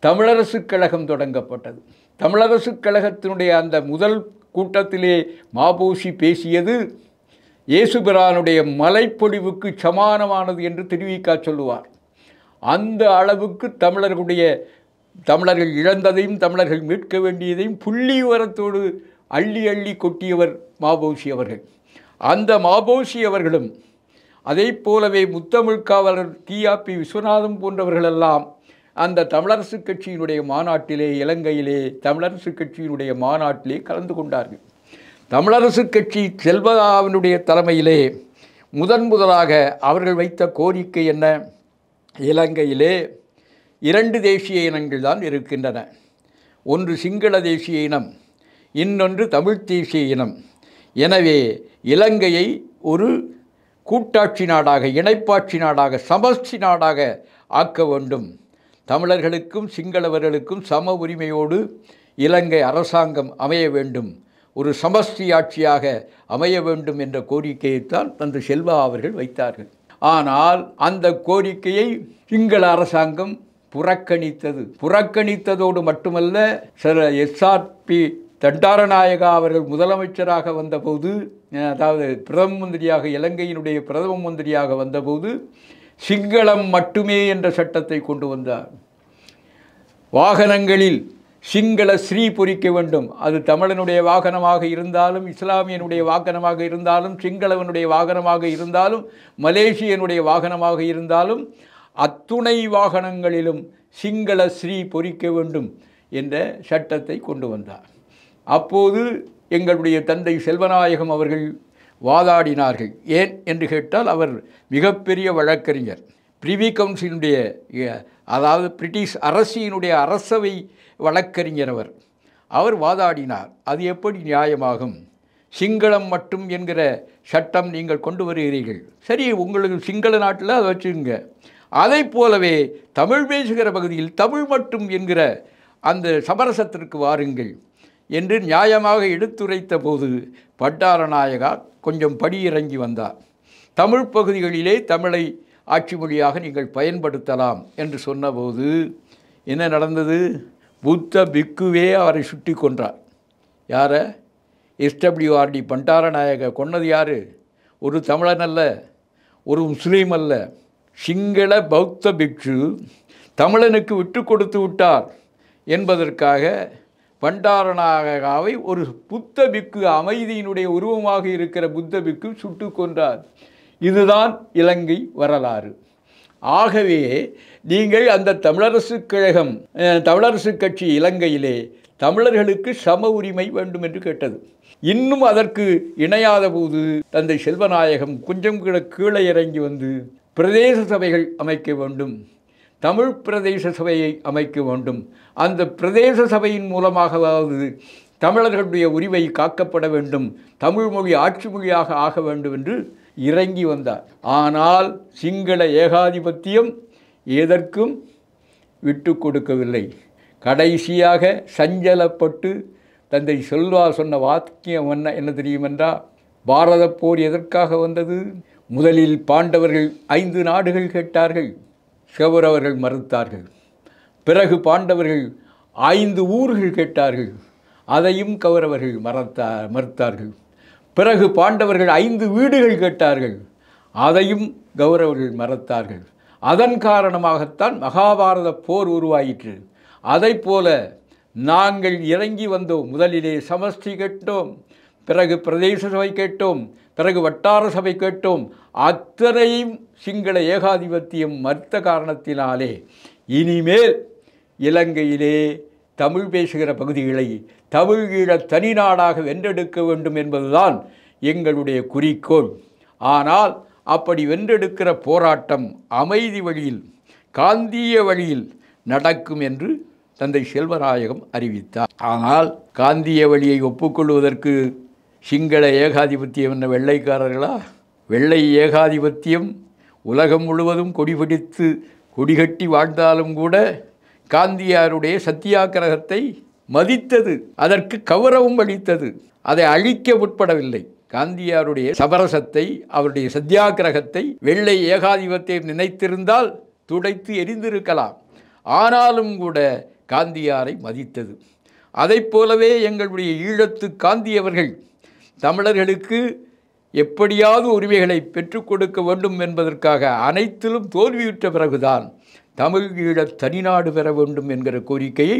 தமிழரசுக் கழகம் தொடங்கப்பட்டது. தமிழரசுக் கழகத்தினுடைய அந்த முதல் கூட்டத்திலே மாபோசி பேசியது இயேசுபிரானுடைய மலைப்பொழிவுக்கு சமானமானது என்று திருவிக்கா சொல்லுவார். அந்த அளவுக்கு தமிழர்கள் இழந்ததையும் தமிழர்கள் மீட்க வேண்டியதையும் புள்ளி விவரத்தோடு அள்ளி அள்ளி கொட்டியவர் மாபோசி அவர்கள். அந்த மாபோசி அவர்களும் அதை போலவே முத்தமிழ் காவலர் டிஆர்பி விஸ்வநாதம் போன்றவர்களெல்லாம் அந்த தமிழரசு கட்சியினுடைய மாநாட்டிலே, இலங்கையிலே தமிழரசு கட்சியினுடைய மாநாட்டிலே கலந்து கொண்டார்கள். தமிழரசு கட்சி செல்வராவினுடைய தலைமையிலே முதலாக அவர்கள் வைத்த கோரிக்கை என்ன? இலங்கையிலே 2 தேசிய இனங்கள் தான் இருக்கின்றன. ஒன்று சிங்கள தேசிய இனம், இன்னொன்று தமிழ் தேசிய இனம். எனவே இலங்கையை ஒரு கூட்டாட்சி நாடாக, இணைப்பாட்சி நாடாக, சமஷ்டி நாடாக ஆக்க வேண்டும். தமிழர்களுக்கும் சிங்களவர்களுக்கும் சம உரிமையோடு இலங்கை அரசாங்கம் அமைய வேண்டும், ஒரு சமஷ்டி ஆட்சியாக அமைய வேண்டும் என்ற கோரிக்கையைத்தான் தந்தை செல்வா அவர்கள் வைத்தார்கள். ஆனால் அந்த கோரிக்கையை சிங்கள அரசாங்கம் புறக்கணித்ததோடு மட்டுமல்ல, எஸ்ஆர்பி தண்டாரநாயகா அவர்கள் முதலமைச்சராக வந்தபோது, அதாவது பிரதம மந்திரியாக, இலங்கையினுடைய பிரதம மந்திரியாக வந்தபோது சிங்களம் மட்டுமே என்ற சட்டத்தை கொண்டு வந்தார். வாகனங்களில் சிங்கள ஸ்ரீ பொறிக்க வேண்டும். அது தமிழனுடைய வாகனமாக இருந்தாலும், இஸ்லாமியனுடைய வாகனமாக இருந்தாலும், சிங்களவனுடைய வாகனமாக இருந்தாலும், மலேசியனுடைய வாகனமாக இருந்தாலும், அத்துணை வாகனங்களிலும் சிங்கள ஸ்ரீ பொறிக்க வேண்டும் என்ற சட்டத்தை கொண்டு வந்தார். அப்போது எங்களுடைய தந்தை செல்வநாயகம் அவர்கள் வாதாடினார்கள். ஏன் என்று கேட்டால், அவர் மிகப்பெரிய வழக்கறிஞர், பிரிவி கவுன்சிலுடைய, அதாவது பிரிட்டிஷ் அரசினுடைய அரசவை வழக்கறிஞர் அவர் வாதாடினார். அது எப்படி நியாயமாகும்? சிங்களம் மட்டும் என்கிற சட்டம் நீங்கள் கொண்டு வருகிறீர்கள், சரி, உங்களுக்கு சிங்கள நாட்டில் அதை வச்சுங்க. அதை போலவே தமிழ் பேசுகிற பகுதியில் தமிழ் மட்டும் என்கிற அந்த சமரசத்திற்கு வாருங்கள் என்று நியாயமாக எடுத்துரைத்த போது பண்டாரநாயகா கொஞ்சம் படியிறங்கி வந்தார். தமிழ் பகுதிகளிலே தமிழை ஆட்சி மொழியாக நீங்கள் பயன்படுத்தலாம் என்று சொன்னபோது என்ன நடந்தது? புத்த பிக்குவே அவரை சுட்டி கொன்றார். யாரை? எஸ்டபிள்யூஆர்டி பண்டாரநாயகா கொன்னது யார்? ஒரு தமிழன் அல்ல, ஒரு முஸ்லீம் அல்ல, சிங்கள பௌத்த பிக்ஷு தமிழனுக்கு விட்டு கொடுத்து விட்டார் என்பதற்காக பண்டாரநாயகாவை ஒரு புத்த பிக்கு, அமைதியினுடைய உருவமாக இருக்கிற புத்த பிக்கு சுட்டு கொன்றார். இதுதான் இலங்கை வரலாறு. ஆகவே நீங்கள் அந்த தமிழரசு கட்சி இலங்கையிலே தமிழர்களுக்கு சம உரிமை வேண்டும் என்று கேட்டது. இன்னும் அதற்கு இணையாத போது தந்தை செல்வநாயகம் கொஞ்சம் கீழே இறங்கி வந்து பிரதேச சபைகள் அமைக்க வேண்டும், தமிழ் பிரதேச சபையை அமைக்க வேண்டும், அந்த பிரதேச சபையின் மூலமாகவாவது தமிழர்களுடைய உரிமை காக்கப்பட வேண்டும், தமிழ் மொழி ஆட்சி மொழியாக ஆக வேண்டும் என்று இறங்கி வந்தார். ஆனால் சிங்கள ஏகாதிபத்தியம் எதற்கும் விட்டு கொடுக்கவில்லை. கடைசியாக சஞ்சலப்பட்டு தந்தை செல்வா சொன்ன வாக்கியம் என்ன தெரியுமென்றா, பாரத போர் எதற்காக வந்தது? முதலில் பாண்டவர்கள் 5 நாடுகள் கேட்டார்கள், கௌரவர்கள் மறுத்தார்கள். பிறகு பாண்டவர்கள் 5 ஊர்கள் கேட்டார்கள், அதையும் கௌரவர்கள் மறுத்தார்கள். பிறகு பாண்டவர்கள் 5 வீடுகள் கேட்டார்கள், அதையும் கௌரவர்கள் மறுத்தார்கள். அதன் காரணமாகத்தான் மகாபாரத போர் உருவாயிற்று. அதை போல நாங்கள் இறங்கி வந்தோம். முதலிலே சமஷ்டி கேட்டோம், பிறகு பிரதேச சபை கேட்டோம், பிறகு வட்டார சபை கேட்டோம். அத்தனையும் சிங்கள ஏகாதிபத்தியம் மறுத்த காரணத்தினாலே இனிமேல் இலங்கையிலே தமிழ் பேசுகிற பகுதிகளை தமிழ் ஈழ தனி நாடாக வென்றெடுக்க வேண்டும் என்பதுதான் எங்களுடைய குறிக்கோள். ஆனால் அப்படி வென்றெடுக்கிற போராட்டம் அமைதி வழியில், காந்திய வழியில் நடக்கும் என்று தந்தை செல்வநாயகம் அறிவித்தார். ஆனால் காந்திய வழியை ஒப்புக்கொள்வதற்கு சிங்கள ஏகாதிபத்தியம் என்ன வெள்ளைக்காரர்களா? வெள்ளை ஏகாதிபத்தியம் உலகம் முழுவதும் கொடிபிடித்து கொடிகட்டி வாழ்ந்தாலும் கூட காந்தியாருடைய சத்தியாகிரகத்தை மதித்தது, அதற்கு கௌரவம் அளித்தது, அதை அழிக்க முற்படவில்லை. காந்தியாருடைய சமரசத்தை, அவருடைய சத்தியாகிரகத்தை வெள்ளை ஏகாதிபத்தியம் நினைத்திருந்தால் துடைத்து எரிந்திருக்கலாம். ஆனாலும் கூட காந்தியாரை மதித்தது. அதை போலவே எங்களுடைய ஈழத்து காந்தியவர்கள் தமிழர்களுக்கு எப்படியாவது உரிமைகளை பெற்றுக் கொடுக்க வேண்டும் என்பதற்காக அனைத்திலும் தோல்வியுற்ற பிறகுதான் தமிழ் ஈழ தனிநாடு பெற வேண்டும் என்கிற கோரிக்கையை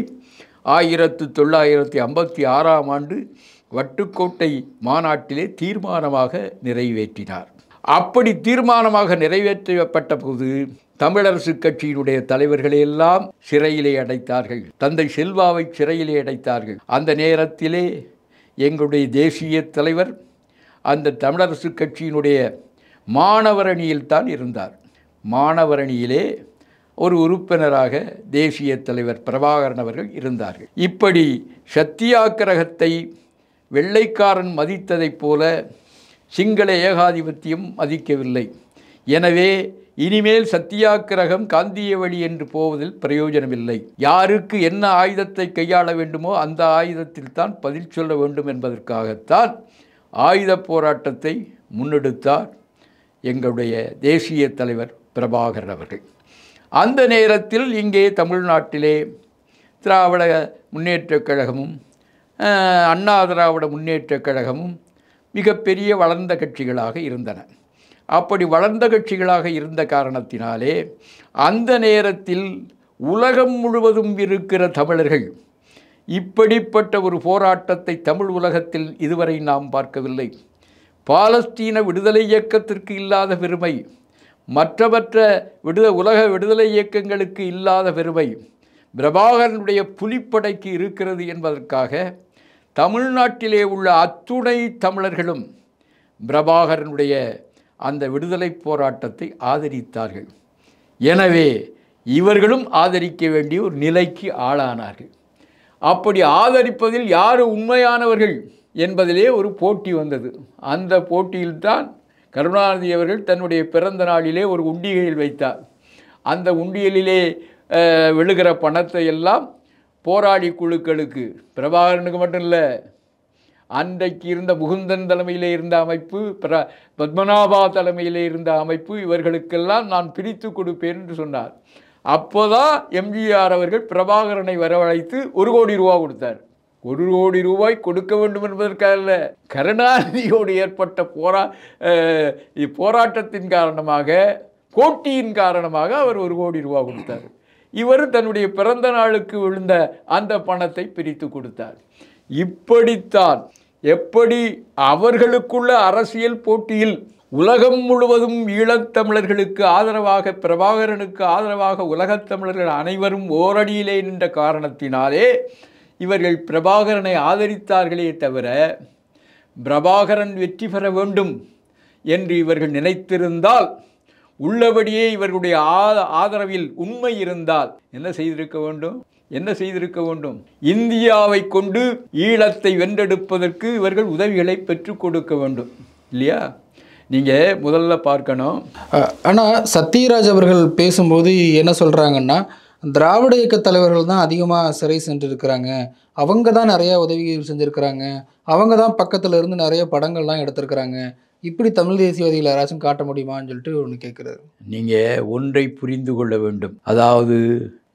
1956ஆம் ஆண்டு வட்டுக்கோட்டை மாநாட்டிலே தீர்மானமாக நிறைவேற்றினார். அப்படி தீர்மானமாக நிறைவேற்றப்பட்ட போது தமிழரசு கட்சியினுடைய தலைவர்களையெல்லாம் சிறையிலே அடைத்தார்கள். தந்தை செல்வாவை சிறையிலே அடைத்தார்கள். அந்த நேரத்திலே எங்களுடைய தேசிய தலைவர் அந்த தமிழரசு கட்சியினுடைய மாணவரணியில் தான் இருந்தார். மாணவரணியிலே ஒரு உறுப்பினராக தேசிய தலைவர் பிரபாகரன் அவர்கள் இருந்தார்கள். இப்படி சத்தியாகிரகத்தை வெள்ளைக்காரன் மதித்ததைப் போல சிங்கள ஏகாதிபத்தியம் மதிக்கவில்லை. எனவே இனிமேல் சத்தியாகிரகம் காந்திய வழி என்று போவதில் பிரயோஜனமில்லை. யாருக்கு என்ன ஆயுதத்தை கையாள வேண்டுமோ அந்த ஆயுதத்தில் தான் பதில் சொல்ல வேண்டும் என்பதற்காகத்தான் ஆயுத போராட்டத்தை முன்னெடுத்தார் எங்களுடைய தேசிய தலைவர் பிரபாகரன் அவர்கள். அந்த நேரத்தில் இங்கே தமிழ்நாட்டிலே திராவிட முன்னேற்றக் கழகமும் அண்ணா திராவிட முன்னேற்றக் கழகமும் மிகப்பெரிய வளர்ந்த கட்சிகளாக இருந்தன. அப்படி வளர்ந்த கட்சிகளாக இருந்த காரணத்தினாலே அந்த நேரத்தில் உலகம் முழுவதும் இருக்கிற தமிழர்கள் இப்படிப்பட்ட ஒரு போராட்டத்தை தமிழ் உலகத்தில் இதுவரை நாம் பார்க்கவில்லை. பாலஸ்தீன விடுதலை இயக்கத்திற்கு இல்லாத பெருமை, மற்ற உலக விடுதலை இயக்கங்களுக்கு இல்லாத பெருமை பிரபாகரனுடைய புலிப்படைக்கு இருக்கிறது என்பதற்காக தமிழ்நாட்டிலே உள்ள அத்துணை தமிழர்களும் பிரபாகரனுடைய அந்த விடுதலை போராட்டத்தை ஆதரித்தார்கள். எனவே இவர்களும் ஆதரிக்க வேண்டிய ஒரு நிலைக்கு ஆளானார்கள். அப்படி ஆதரிப்பதில் யார் உண்மையானவர்கள் என்பதிலே ஒரு போட்டி வந்தது. அந்த போட்டியில்தான் கருணாநிதி அவர்கள் தன்னுடைய பிறந்த நாளிலே ஒரு உண்டியலில் வைத்தார். அந்த உண்டியலிலே விழுகிற பணத்தை எல்லாம் போராளி குழுக்களுக்கு, பிரபாகரனுக்கு மட்டும் இல்லை, அன்றைக்கு இருந்த முகுந்தன் தலைமையிலே இருந்த அமைப்பு, பத்மநாபா தலைமையிலே இருந்த அமைப்பு, இவர்களுக்கெல்லாம் நான் பிரித்து கொடுப்பேன் என்று சொன்னார். அப்போதான் எம்ஜிஆர் அவர்கள் பிரபாகரனை வரவழைத்து 1 கோடி ரூபா கொடுத்தார். 1 கோடி ரூபாய் கொடுக்க வேண்டும் என்பதற்காக கருணாநிதியோடு ஏற்பட்ட போராட்டத்தின் காரணமாக, போட்டியின் காரணமாக அவர் 1 கோடி ரூபா கொடுத்தார். இவர் தன்னுடைய பிறந்த நாளுக்கு விழுந்த அந்த பணத்தை பிரித்து கொடுத்தார். இப்படித்தான் எப்படி அவர்களுக்குள்ள அரசியல் போட்டியில் உலகம் முழுவதும் ஈழத்தமிழர்களுக்கு ஆதரவாக, பிரபாகரனுக்கு ஆதரவாக உலகத் தமிழர்கள் அனைவரும் ஓரடியிலே நின்ற காரணத்தினாலே இவர்கள் பிரபாகரனை ஆதரித்தார்களே தவிர பிரபாகரன் வெற்றி பெற வேண்டும் என்று இவர்கள் நினைத்திருந்தால் உள்ளபடியே இவர்களுடைய ஆதரவில் உண்மை இருந்தால் என்ன செய்திருக்க வேண்டும்? என்ன செய்திருக்க வேண்டும்? இந்தியாவை கொண்டு ஈழத்தை வென்றெடுப்பதற்கு இவர்கள் உதவிகளை பெற்றுக் கொடுக்க வேண்டும் இல்லையா? நீங்கள் முதல்ல பார்க்கணும். ஆனால் சத்யராஜ் அவர்கள் பேசும்போது என்ன சொல்கிறாங்கன்னா, திராவிட இயக்க தலைவர்கள் தான் அதிகமாக சிறை சென்றிருக்கிறாங்க, அவங்க தான் நிறையா உதவிகள் செஞ்சுருக்கிறாங்க, அவங்க தான் பக்கத்தில் இருந்து நிறைய படங்கள்லாம் எடுத்திருக்கிறாங்க, இப்படி தமிழ் தேசியவாதிகள் யாராச்சும் காட்ட முடியுமான்னு சொல்லிட்டு ஒன்று கேட்குறாரு. நீங்கள் ஒன்றை புரிந்து கொள்ள வேண்டும். அதாவது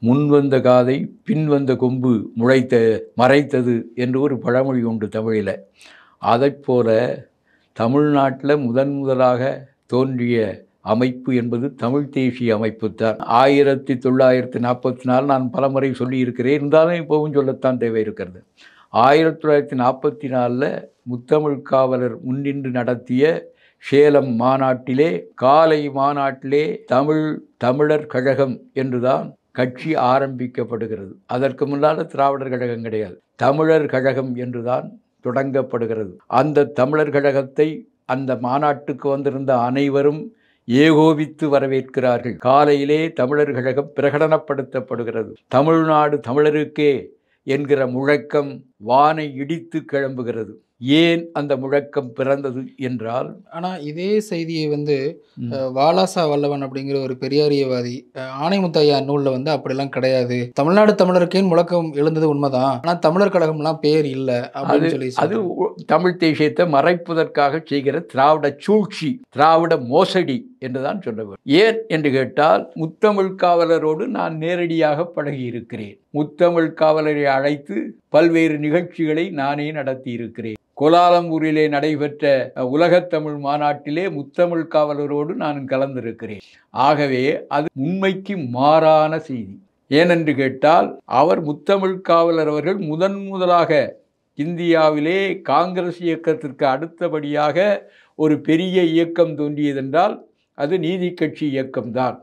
முன் வந்த காதை பின் வந்த கொம்பு மறைத்தது என்று ஒரு பழமொழி உண்டு தமிழில். அதைப்போல தமிழ்நாட்டில் முதலாக தோன்றிய அமைப்பு என்பது தமிழ் தேசிய அமைப்பு தான். 1944 நான் பலமுறை சொல்லியிருக்கிறேன், இருந்தாலும் இப்போவும் சொல்லத்தான் தேவை இருக்கிறது. 1944 முத்தமிழ் காவலர் முன்னின்று நடத்திய சேலம் மாநாட்டிலே, காலை மாநாட்டிலே தமிழர் கழகம் என்றுதான் கட்சி ஆரம்பிக்கப்படுகிறது. அதற்கு முன்னால் திராவிடர் கழகம் கிடையாது, தமிழர் கழகம் என்றுதான் தொடங்கப்படுகிறது. அந்த தமிழர் கழகத்தை அந்த மாநாட்டுக்கு வந்திருந்த அனைவரும் ஏகோபித்து வரவேற்கிறார்கள். காலையிலே தமிழர் கழகம் பிரகடனப்படுத்தப்படுகிறது. தமிழ்நாடு தமிழருக்கே என்கிற முழக்கம் வானை இடித்து கிளம்புகிறது. ஏன் அந்த முழக்கம் பிறந்தது என்றால், ஆனால் இதே செய்தியை வாலாசா வல்லவன் அப்படிங்கிற ஒரு பெரியாரியவாதி ஆணைமுத்தையா நூலில் அப்படிலாம் கிடையாது, தமிழ்நாடு தமிழருக்கேன்னு முழக்கம் எழுந்தது உண்மைதான், ஆனால் தமிழர் கழகம்லாம் பேர் இல்லை அப்படின்னு சொல்லி, அது தமிழ் தேசியத்தை மறைப்பதற்காக செய்கிற திராவிட சூழ்ச்சி, திராவிட மோசடி என்றுதான் சொல்ல வேண்டும். ஏன் என்று கேட்டால், முத்தமிழ் காவலரோடு நான் நேரடியாக பழகியிருக்கிறேன். முத்தமிழ் காவலரை அழைத்து பல்வேறு நிகழ்ச்சிகளை நானே நடத்தி இருக்கிறேன். கோலாலம்பூரிலே நடைபெற்ற உலகத்தமிழ் மாநாட்டிலே முத்தமிழ் காவலரோடு நான் கலந்திருக்கிறேன். ஆகவே அது உண்மைக்கு மாறான செய்தி. ஏனென்று கேட்டால், அவர் முத்தமிழ் காவலர் அவர்கள் முதலாக இந்தியாவிலே காங்கிரஸ் இயக்கத்திற்கு அடுத்தபடியாக ஒரு பெரிய இயக்கம் தோன்றியதென்றால் அது நீதி கட்சி இயக்கம்தான்,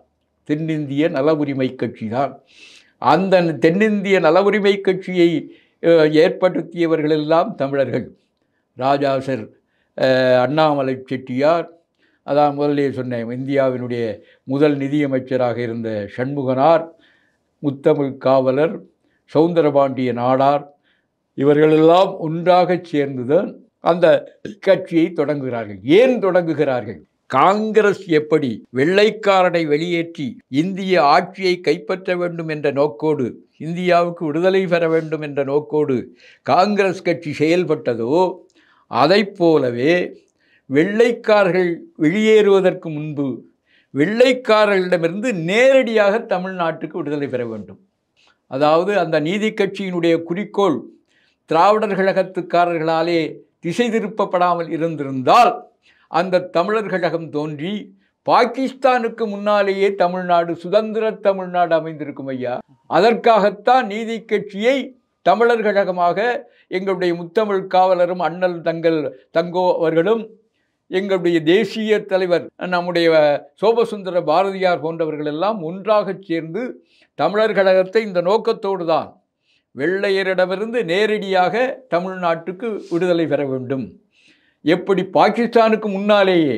தென்னிந்திய நல உரிமை கட்சி தான். அந்த தென்னிந்திய நல உரிமை கட்சியை ஏற்படுத்தியவர்களெல்லாம் தமிழர்கள். ராஜாசர், அண்ணாமலை செட்டியார், அதான் முதலே சொன்னேன், இந்தியாவினுடைய முதல் நிதியமைச்சராக இருந்த சண்முகனார், முத்தமிழ் காவலர், சௌந்தரபாண்டிய நாடார், இவர்களெல்லாம் ஒன்றாக சேர்ந்துதான் அந்த கட்சியை தொடங்குகிறார்கள். ஏன் தொடங்குகிறார்கள்? காங்கிரஸ் எப்படி வெள்ளைக்காரனை வெளியேற்றி இந்திய ஆட்சியை கைப்பற்ற வேண்டும் என்ற நோக்கோடு, இந்தியாவுக்கு விடுதலை பெற வேண்டும் என்ற நோக்கோடு காங்கிரஸ் கட்சி செயல்பட்டதோ, அதை போலவே வெள்ளைக்காரர்கள் வெளியேறுவதற்கு முன்பு வெள்ளைக்காரர்களிடமிருந்து நேரடியாக தமிழ்நாட்டுக்கு விடுதலை பெற வேண்டும். அதாவது அந்த நீதி கட்சியினுடைய குறிக்கோள் திராவிடர் கழகத்துக்காரர்களாலே திசை திருப்பப்படாமல் இருந்திருந்தால் அந்த தமிழர் கழகம் தோன்றி பாகிஸ்தானுக்கு முன்னாலேயே தமிழ்நாடு, சுதந்திர தமிழ்நாடு அமைந்திருக்கும் ஐயா. அதற்காகத்தான் நீதி கட்சியை தமிழர் கழகமாக எங்களுடைய முத்தமிழ் காவலரும் அண்ணல் தங்கோ அவர்களும், எங்களுடைய தேசிய தலைவர் நம்முடைய சோபசுந்தர பாரதியார் போன்றவர்கள் எல்லாம் ஒன்றாக சேர்ந்து தமிழர் கழகத்தை இந்த நோக்கத்தோடு தான் வெள்ளையரிடமிருந்து நேரடியாக தமிழ்நாட்டுக்கு விடுதலை பெற வேண்டும், எப்படி பாகிஸ்தானுக்கு முன்னாலேயே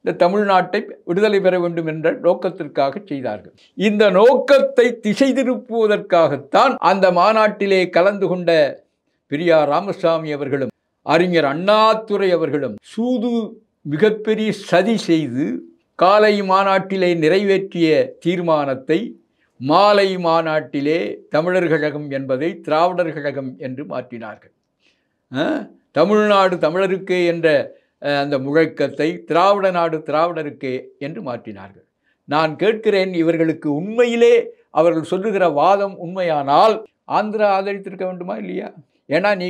இந்த தமிழ்நாட்டை விடுதலை பெற வேண்டும் என்ற நோக்கத்திற்காக செய்தார்கள். இந்த நோக்கத்தை திசை திருப்புவதற்காகத்தான் அந்த மாநாட்டிலே கலந்து கொண்ட பெரியார் ராமசாமி அவர்களும் அறிஞர் அண்ணாதுரை அவர்களும் மிகப்பெரிய சதி செய்து காலை மாநாட்டிலே நிறைவேற்றிய தீர்மானத்தை மாலை மாநாட்டிலே தமிழர் கழகம் என்பதை திராவிடர் கழகம் என்று மாற்றினார்கள். தமிழ்நாடு தமிழருக்கே என்ற அந்த முழக்கத்தை திராவிட நாடு திராவிடருக்கே என்று மாற்றினார்கள். நான் கேட்கிறேன், இவர்களுக்கு உண்மையிலே அவர்கள் சொல்லுகிற வாதம் உண்மையானால் ஆந்திரா ஆதரித்திருக்க வேண்டுமா இல்லையா? ஏன்னா நீ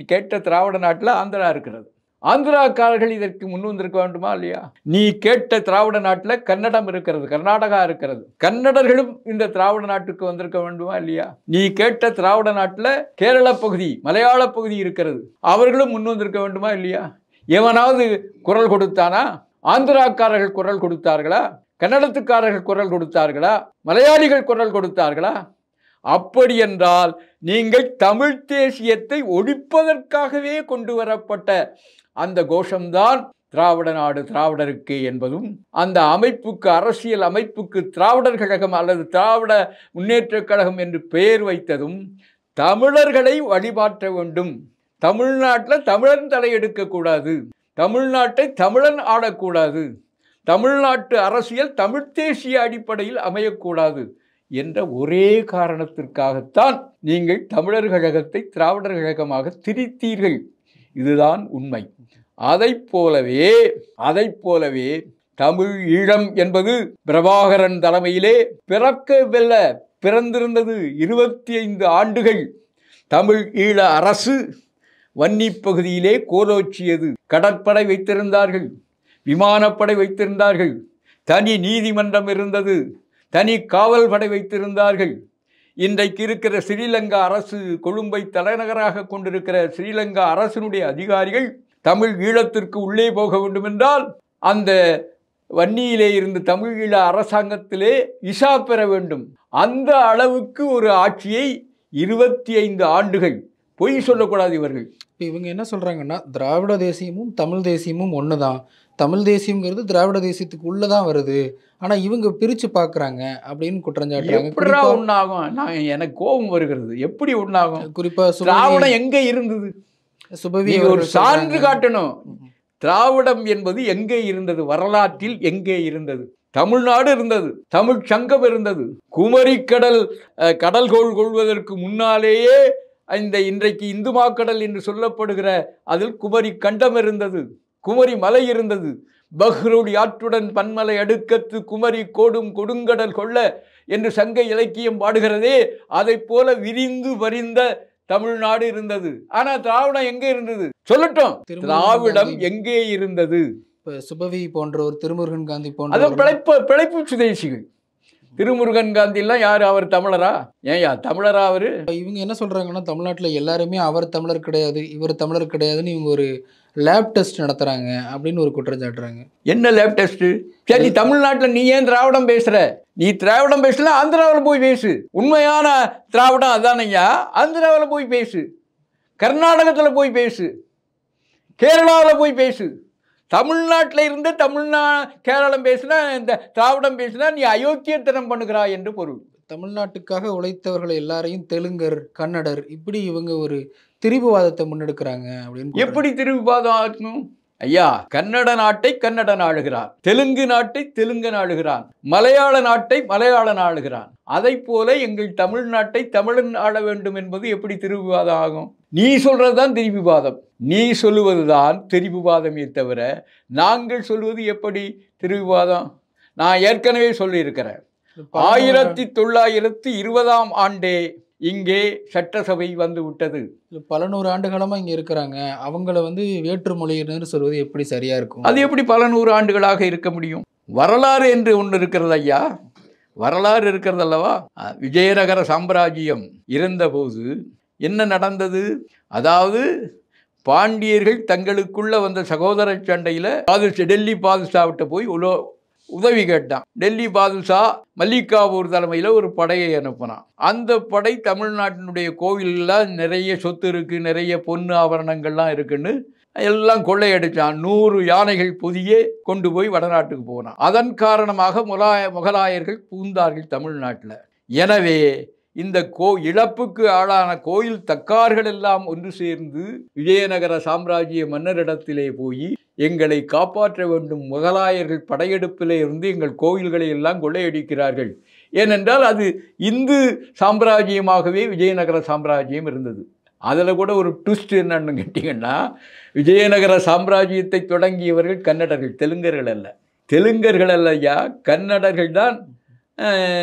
கேட்ட திராவிட நாட்டில் ஆந்திரா இருக்கிறது. ஆந்திராக்காரர்கள் இதற்கு முன் வந்திருக்க வேண்டுமா இல்லையா? நீ கேட்ட திராவிட நாட்டில் கன்னடம் இருக்கிறது, கர்நாடகா இருக்கிறது. கன்னடர்களும் இந்த திராவிட நாட்டுக்கு வந்திருக்க வேண்டுமா இல்லையா? நீ கேட்ட திராவிட நாட்டில் கேரள பகுதி, மலையாள பகுதி இருக்கிறது. அவர்களும் முன் வந்திருக்க வேண்டுமா இல்லையா? எவனாவது குரல் கொடுத்தானா? ஆந்திராக்காரர்கள் குரல் கொடுத்தார்களா? கன்னடத்துக்காரர்கள் குரல் கொடுத்தார்களா? மலையாளிகள் குரல் கொடுத்தார்களா? அப்படி என்றால் நீங்கள் தமிழ் தேசியத்தை ஒழிப்பதற்காகவே கொண்டு வரப்பட்ட அந்த கோஷம்தான் திராவிட நாடு திராவிடருக்கு என்பதும் அந்த அமைப்புக்கு அரசியல் அமைப்புக்கு திராவிடர் கழகம் அல்லது திராவிட முன்னேற்றக் கழகம் என்று பெயர் வைத்ததும் தமிழர்களை வழிபாற்ற வேண்டும். தமிழ்நாட்டில் தமிழன் தலையெடுக்கக்கூடாது, தமிழ்நாட்டை தமிழன் ஆடக்கூடாது, தமிழ்நாட்டு அரசியல் தமிழ் தேசிய அடிப்படையில் அமையக்கூடாது என்ற ஒரே காரணத்திற்காகத்தான் நீங்கள் தமிழர் கழகத்தை திராவிடர் கழகமாக திரித்தீர்கள். இதுதான் உண்மை. அதைப் போலவே தமிழ் ஈழம் என்பது பிரபாகரன் தலைமையிலே பிறந்திருந்தது. 25 ஆண்டுகள் தமிழ் ஈழ அரசு வன்னி பகுதியிலே கோலோச்சியது. கடற்படை வைத்திருந்தார்கள், விமானப்படை வைத்திருந்தார்கள், தனி நீதிமன்றம் இருந்தது, தனி காவல் படை வைத்திருந்தார்கள். இன்றைக்கு இருக்கிற ஸ்ரீலங்கா அரசு, கொழும்பை தலைநகராக கொண்டிருக்கிற ஸ்ரீலங்கா அரசினுடைய அதிகாரிகள் தமிழ் ஈழத்திற்கு உள்ளே போக வேண்டுமென்றால் அந்த வன்னியிலே இருந்து தமிழ் ஈழ அரசாங்கத்திலே விசா பெற வேண்டும். அந்த அளவுக்கு ஒரு ஆட்சியை 25 ஆண்டுகள், பொய் சொல்லக்கூடாது இவர்கள். இப்போ இவங்க என்ன சொல்கிறாங்கன்னா, திராவிட தேசியமும் தமிழ் தேசியமும் ஒன்று தான், தமிழ் தேசியங்கிறது திராவிட தேசியத்துக்கு உள்ளே தான் வருது, ஆனால் இவங்க பிரித்து பார்க்குறாங்க அப்படின்னு குற்றஞ்சாட்டுறாங்க. எப்படா ஒன்றாகும்? எனக்கு கோபம் வருகிறது. எப்படி ஒன்றாகும்? குறிப்பாக திராவிடம் எங்கே இருந்தது? சுபவி ஒரு சான்று காட்டணும். திராவிடம் என்பது எங்கே இருந்தது? வரலாற்றில் எங்கே இருந்தது? தமிழ்நாடு இருந்தது, தமிழ் சங்கம் இருந்தது. குமரி கடல்கோள் கொள்வதற்கு முன்னாலேயே இன்றைக்கு இந்து மாக்கடல் என்று சொல்லப்படுகிற அதில் குமரி கண்டம் இருந்தது, குமரி மலை இருந்தது. பஹ்ருடி ஆற்றுடன் பன்மலை அடுக்கத்து குமரி கோடும் கொடுங்கடல் கொள்ள என்று சங்க இலக்கியம் பாடுகிறதே, அதை போல விரிந்து வரிந்த தமிழ்நாடு இருந்தது. ஆனா திராவிடம் எங்கே இருந்தது? சொல்லட்டும், திராவிடம் எங்கே இருந்தது? சுபவி போன்ற ஒரு திருமுருகன் காந்தி போன்ற அது பிழைப்பு சுதேசிகள். திருமுருகன் காந்தி எல்லாம் யாரு? அவர் தமிழரா? ஏயா தமிழரா அவரு? இவங்க என்ன சொல்றாங்கன்னா, தமிழ்நாட்டில் எல்லாருமே அவர் தமிழர் கிடையாது, இவர் தமிழர் கிடையாதுன்னு இவங்க ஒரு லேப் டெஸ்ட் நடத்துறாங்க அப்படின்னு ஒரு குற்றச்சாட்டுறாங்க. என்ன லேப் டெஸ்ட்? சரி, தமிழ்நாட்டில் நீ ஏன் திராவிடம் பேசுற? நீ திராவிடம் பேசல, ஆந்திராவில் போய் பேசு. உண்மையான திராவிடம் அதானையா, ஆந்திராவில் போய் பேசு, கர்நாடகத்தில் போய் பேசு, கேரளாவில் போய் பேசு. தமிழ்நாட்டில் இருந்து கேரளம் பேசுனா, இந்த திராவிடம் பேசுனா நீ அயோக்கியத்தனம் பண்ணுகிறாய் என்று பொருள். தமிழ்நாட்டுக்காக உழைத்தவர்களை எல்லாரையும் தெலுங்கர், கன்னடர், இப்படி இவங்க ஒரு திரிபுவாதத்தை முன்னெடுக்கிறாங்க அப்படின்னு. எப்படி திரிபுவாதம் ஆகணும் ஐயா? கன்னட நாட்டை கன்னடன் ஆளுகிறான், தெலுங்கு நாட்டை தெலுங்கன் ஆளுகிறான், மலையாள நாட்டை மலையாளன் ஆளுகிறான். அதை போல எங்கள் தமிழ்நாட்டை தமிழன் ஆள வேண்டும் என்பது எப்படி திரிபுவாதம் ஆகும்? நீ சொல்றதுதான் திரிபுவாதம், நீ சொல்லுவதுதான் திரிபுவாதமே தவிர நாங்கள் சொல்வது எப்படி திரிபுவாதம்? நான் ஏற்கனவே சொல்லியிருக்கிறேன். 1920ஆம் ஆண்டே இங்கே சட்டசபை வந்து விட்டது. பல 100 ஆண்டுகாலமாக இங்கே இருக்கிறாங்க. அவங்கள வேற்றுமொழியினர் சொல்வது எப்படி சரியா இருக்கும்? அது எப்படி பல 100 ஆண்டுகளாக இருக்க முடியும்? வரலாறு என்று ஒன்று இருக்கிறது ஐயா, வரலாறு இருக்கிறது அல்லவா? விஜயநகர சாம்ராஜ்யம் இருந்தபோது என்ன நடந்தது? அதாவது பாண்டியர்கள் தங்களுக்குள்ள வந்த சகோதர சண்டையில் டெல்லி பாதுஷாவிட்ட போய் உதவி கேட்டான். டெல்லி பாதுஷா மல்லிகாபூர் தலைமையில் ஒரு படையை அனுப்பினான். அந்த படை தமிழ்நாட்டினுடைய கோவிலெல்லாம் நிறைய சொத்து இருக்குது, நிறைய பொண்ணு ஆபரணங்கள்லாம் இருக்குன்னு எல்லாம் கொள்ளையடிச்சான். 100 யானைகள் பொதியே கொண்டு போய் வடநாட்டுக்கு போனான். அதன் காரணமாக முகலாயர்கள் பூந்தார்கள் தமிழ்நாட்டில். எனவே இந்த இழப்புக்கு ஆளான கோயில் தக்கார்கள் எல்லாம் ஒன்று சேர்ந்து விஜயநகர சாம்ராஜ்ய மன்னரிடத்திலே போய் எங்களை காப்பாற்ற வேண்டும், முகலாயர்கள் படையெடுப்பிலே இருந்து எங்கள் கோயில்களை எல்லாம் கொள்ளையடிக்கிறார்கள். ஏனென்றால் அது இந்து சாம்ராஜ்யமாகவே விஜயநகர சாம்ராஜ்யம் இருந்தது. அதில் கூட ஒரு ட்விஸ்ட் என்னன்னு கேட்டிங்கன்னா, விஜயநகர சாம்ராஜ்யத்தை தொடங்கியவர்கள் கன்னடர்கள், தெலுங்கர்கள் அல்லையா, கன்னடர்கள் தான்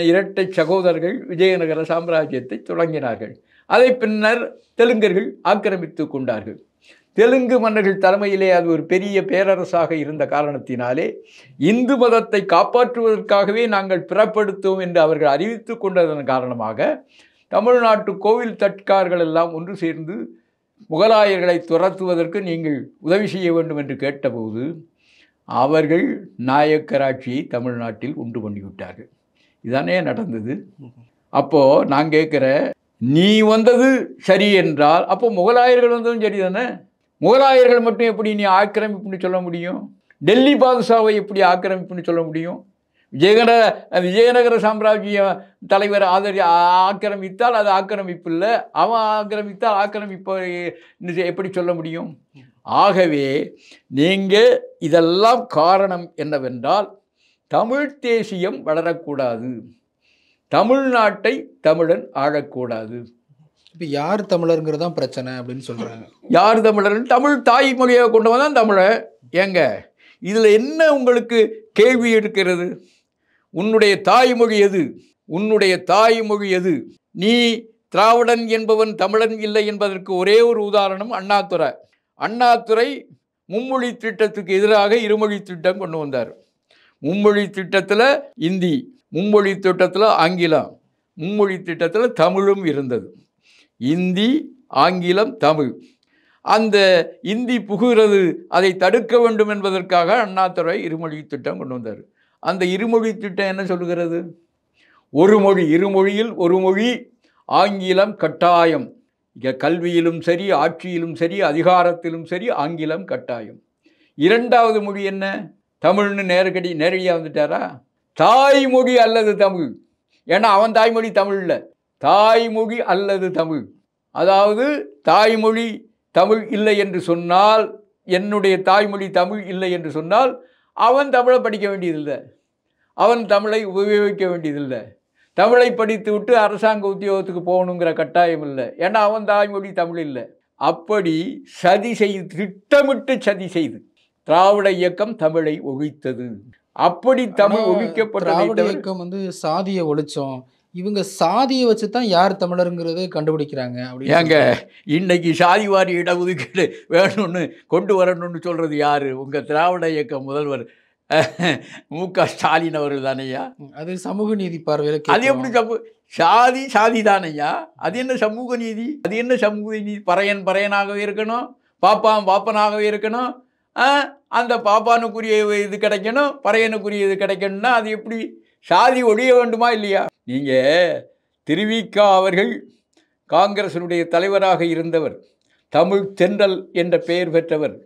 இரட்டை சகோதரர்கள் விஜயநகர சாம்ராஜ்யத்தை தொடங்கினார்கள். அதை பின்னர் தெலுங்கர்கள் ஆக்கிரமித்து கொண்டார்கள். தெலுங்கு மன்னர்கள் தலைமையிலே அது ஒரு பெரிய பேரரசாக இருந்த காரணத்தினாலே இந்து மதத்தை காப்பாற்றுவதற்காகவே நாங்கள் பிறப்படுத்தோம் என்று அவர்கள் அறிவித்து கொண்டதன் காரணமாக தமிழ்நாட்டு கோவில் தட்கார்கள் எல்லாம் ஒன்று சேர்ந்து முகலாயர்களை துரத்துவதற்கு நீங்கள் உதவி செய்ய வேண்டும் என்று கேட்டபோது அவர்கள் நாயக்கராட்சியை தமிழ்நாட்டில் உண்டு பண்ணிவிட்டார்கள். இதானே நடந்தது. அப்போது நான் கேட்குறேன், நீ வந்தது சரி என்றால் அப்போ முகலாயர்கள் வந்ததும் சரி தானே? முகலாயர்கள் மட்டும் எப்படி நீ ஆக்கிரமிப்புன்னு சொல்ல முடியும்? டெல்லி பாதுஷாவை எப்படி ஆக்கிரமிப்புன்னு சொல்ல முடியும்? விஜயநகர சாம்ராஜ்ய தலைவர் ஆக்கிரமித்தால் அது ஆக்கிரமிப்பு இல்லை, அவன் ஆக்கிரமித்தால் ஆக்கிரமிப்பை எப்படி சொல்ல முடியும்? ஆகவே நீங்கள் இதெல்லாம் காரணம் என்னவென்றால் தமிழ் தேசியம் வளரக்கூடாது, தமிழ்நாட்டை தமிழன் ஆளக்கூடாது. இப்போ யார் தமிழருங்கிறதான் பிரச்சனை அப்படின்னு சொல்கிறாங்க. யார் தமிழர்னு தமிழ் தாய்மொழியாக கொண்டு வந்தான் தமிழன். ஏங்க இதில் என்ன உங்களுக்கு கேள்வி இருக்கிறது? உன்னுடைய தாய்மொழி எது? உன்னுடைய தாய்மொழி எது? நீ திராவிடன் என்பவன் தமிழன் இல்லை என்பதற்கு ஒரே ஒரு உதாரணம் அண்ணாதுரை. அண்ணாதுரை மும்மொழி திட்டத்துக்கு எதிராக இருமொழி திட்டம் கொண்டு வந்தார். மும்மொழி திட்டத்தில் இந்தி, மும்மொழி திட்டத்தில் ஆங்கிலம், மும்மொழி திட்டத்தில் தமிழும் இருந்தது. இந்தி, ஆங்கிலம், தமிழ். அந்த இந்தி புகுகிறது, அதை தடுக்க வேண்டும் என்பதற்காக அண்ணாதுரை இருமொழி திட்டம் கொண்டு வந்தார். அந்த இருமொழி திட்டம் என்ன சொல்லுகிறது? ஒரு மொழி, இருமொழியில் ஒரு மொழி, ஆங்கிலம் கட்டாயம். இங்கே கல்வியிலும் சரி, ஆட்சியிலும் சரி, அதிகாரத்திலும் சரி ஆங்கிலம் கட்டாயம். இரண்டாவது மொழி என்ன? தமிழ்னு நேரடியாக வந்துட்டாரா? தாய்மொழி அல்லது தமிழ். ஏன்னா அவன் தாய்மொழி தமிழ் இல்லை, தாய்மொழி அல்லது தமிழ். அதாவது தாய்மொழி தமிழ் இல்லை என்று சொன்னால், என்னுடைய தாய்மொழி தமிழ் இல்லை என்று சொன்னால் அவன் தமிழை படிக்க வேண்டியதில்லை, அவன் தமிழை உபயோகிக்க வேண்டியதில்லை, தமிழை படித்து விட்டு அரசாங்க உத்தியோகத்துக்கு போகணுங்கிற கட்டாயம் இல்லை, ஏன்னா அவன் தாய்மொழி தமிழ் இல்லை. அப்படி சதி செய்து, திட்டமிட்டு சதி செய்து திராவிட இயக்கம் தமிழை ஒழித்தது. அப்படி தமிழ் ஒழிக்கப்பட்ட திராவிட இயக்கம் சாதியை ஒழிச்சோம், இவங்க சாதியை வச்சு தான் யார் தமிழருங்கிறது கண்டுபிடிக்கிறாங்க. ஏங்க இன்னைக்கு சாதிவாரி இடஒதுக்கீடு வேணும்னு கொண்டு வரணும்னு சொல்கிறது யார்? உங்கள் திராவிட இயக்க முதல்வர் மு.க. ஸ்டாலின் அவர்கள் தானையா. அது சமூக நீதி பார்வையில் அது எப்படி சாதி தானையா? அது என்ன சமூக நீதி? அது என்ன சமூக நீதி? பறையனாகவே இருக்கணும், பாப்பனாகவே இருக்கணும், அந்த பாப்பானுக்குரிய இது கிடைக்கணும், பறையனுக்குரிய இது கிடைக்கணும்னா அது எப்படி? சாதி ஒழிய வேண்டுமா இல்லையா? நீங்கள் திருவிக அவர்கள் காங்கிரசினுடைய தலைவராக இருந்தவர், தமிழ் தென்றல் என்ற பெயர் பெற்றவர்,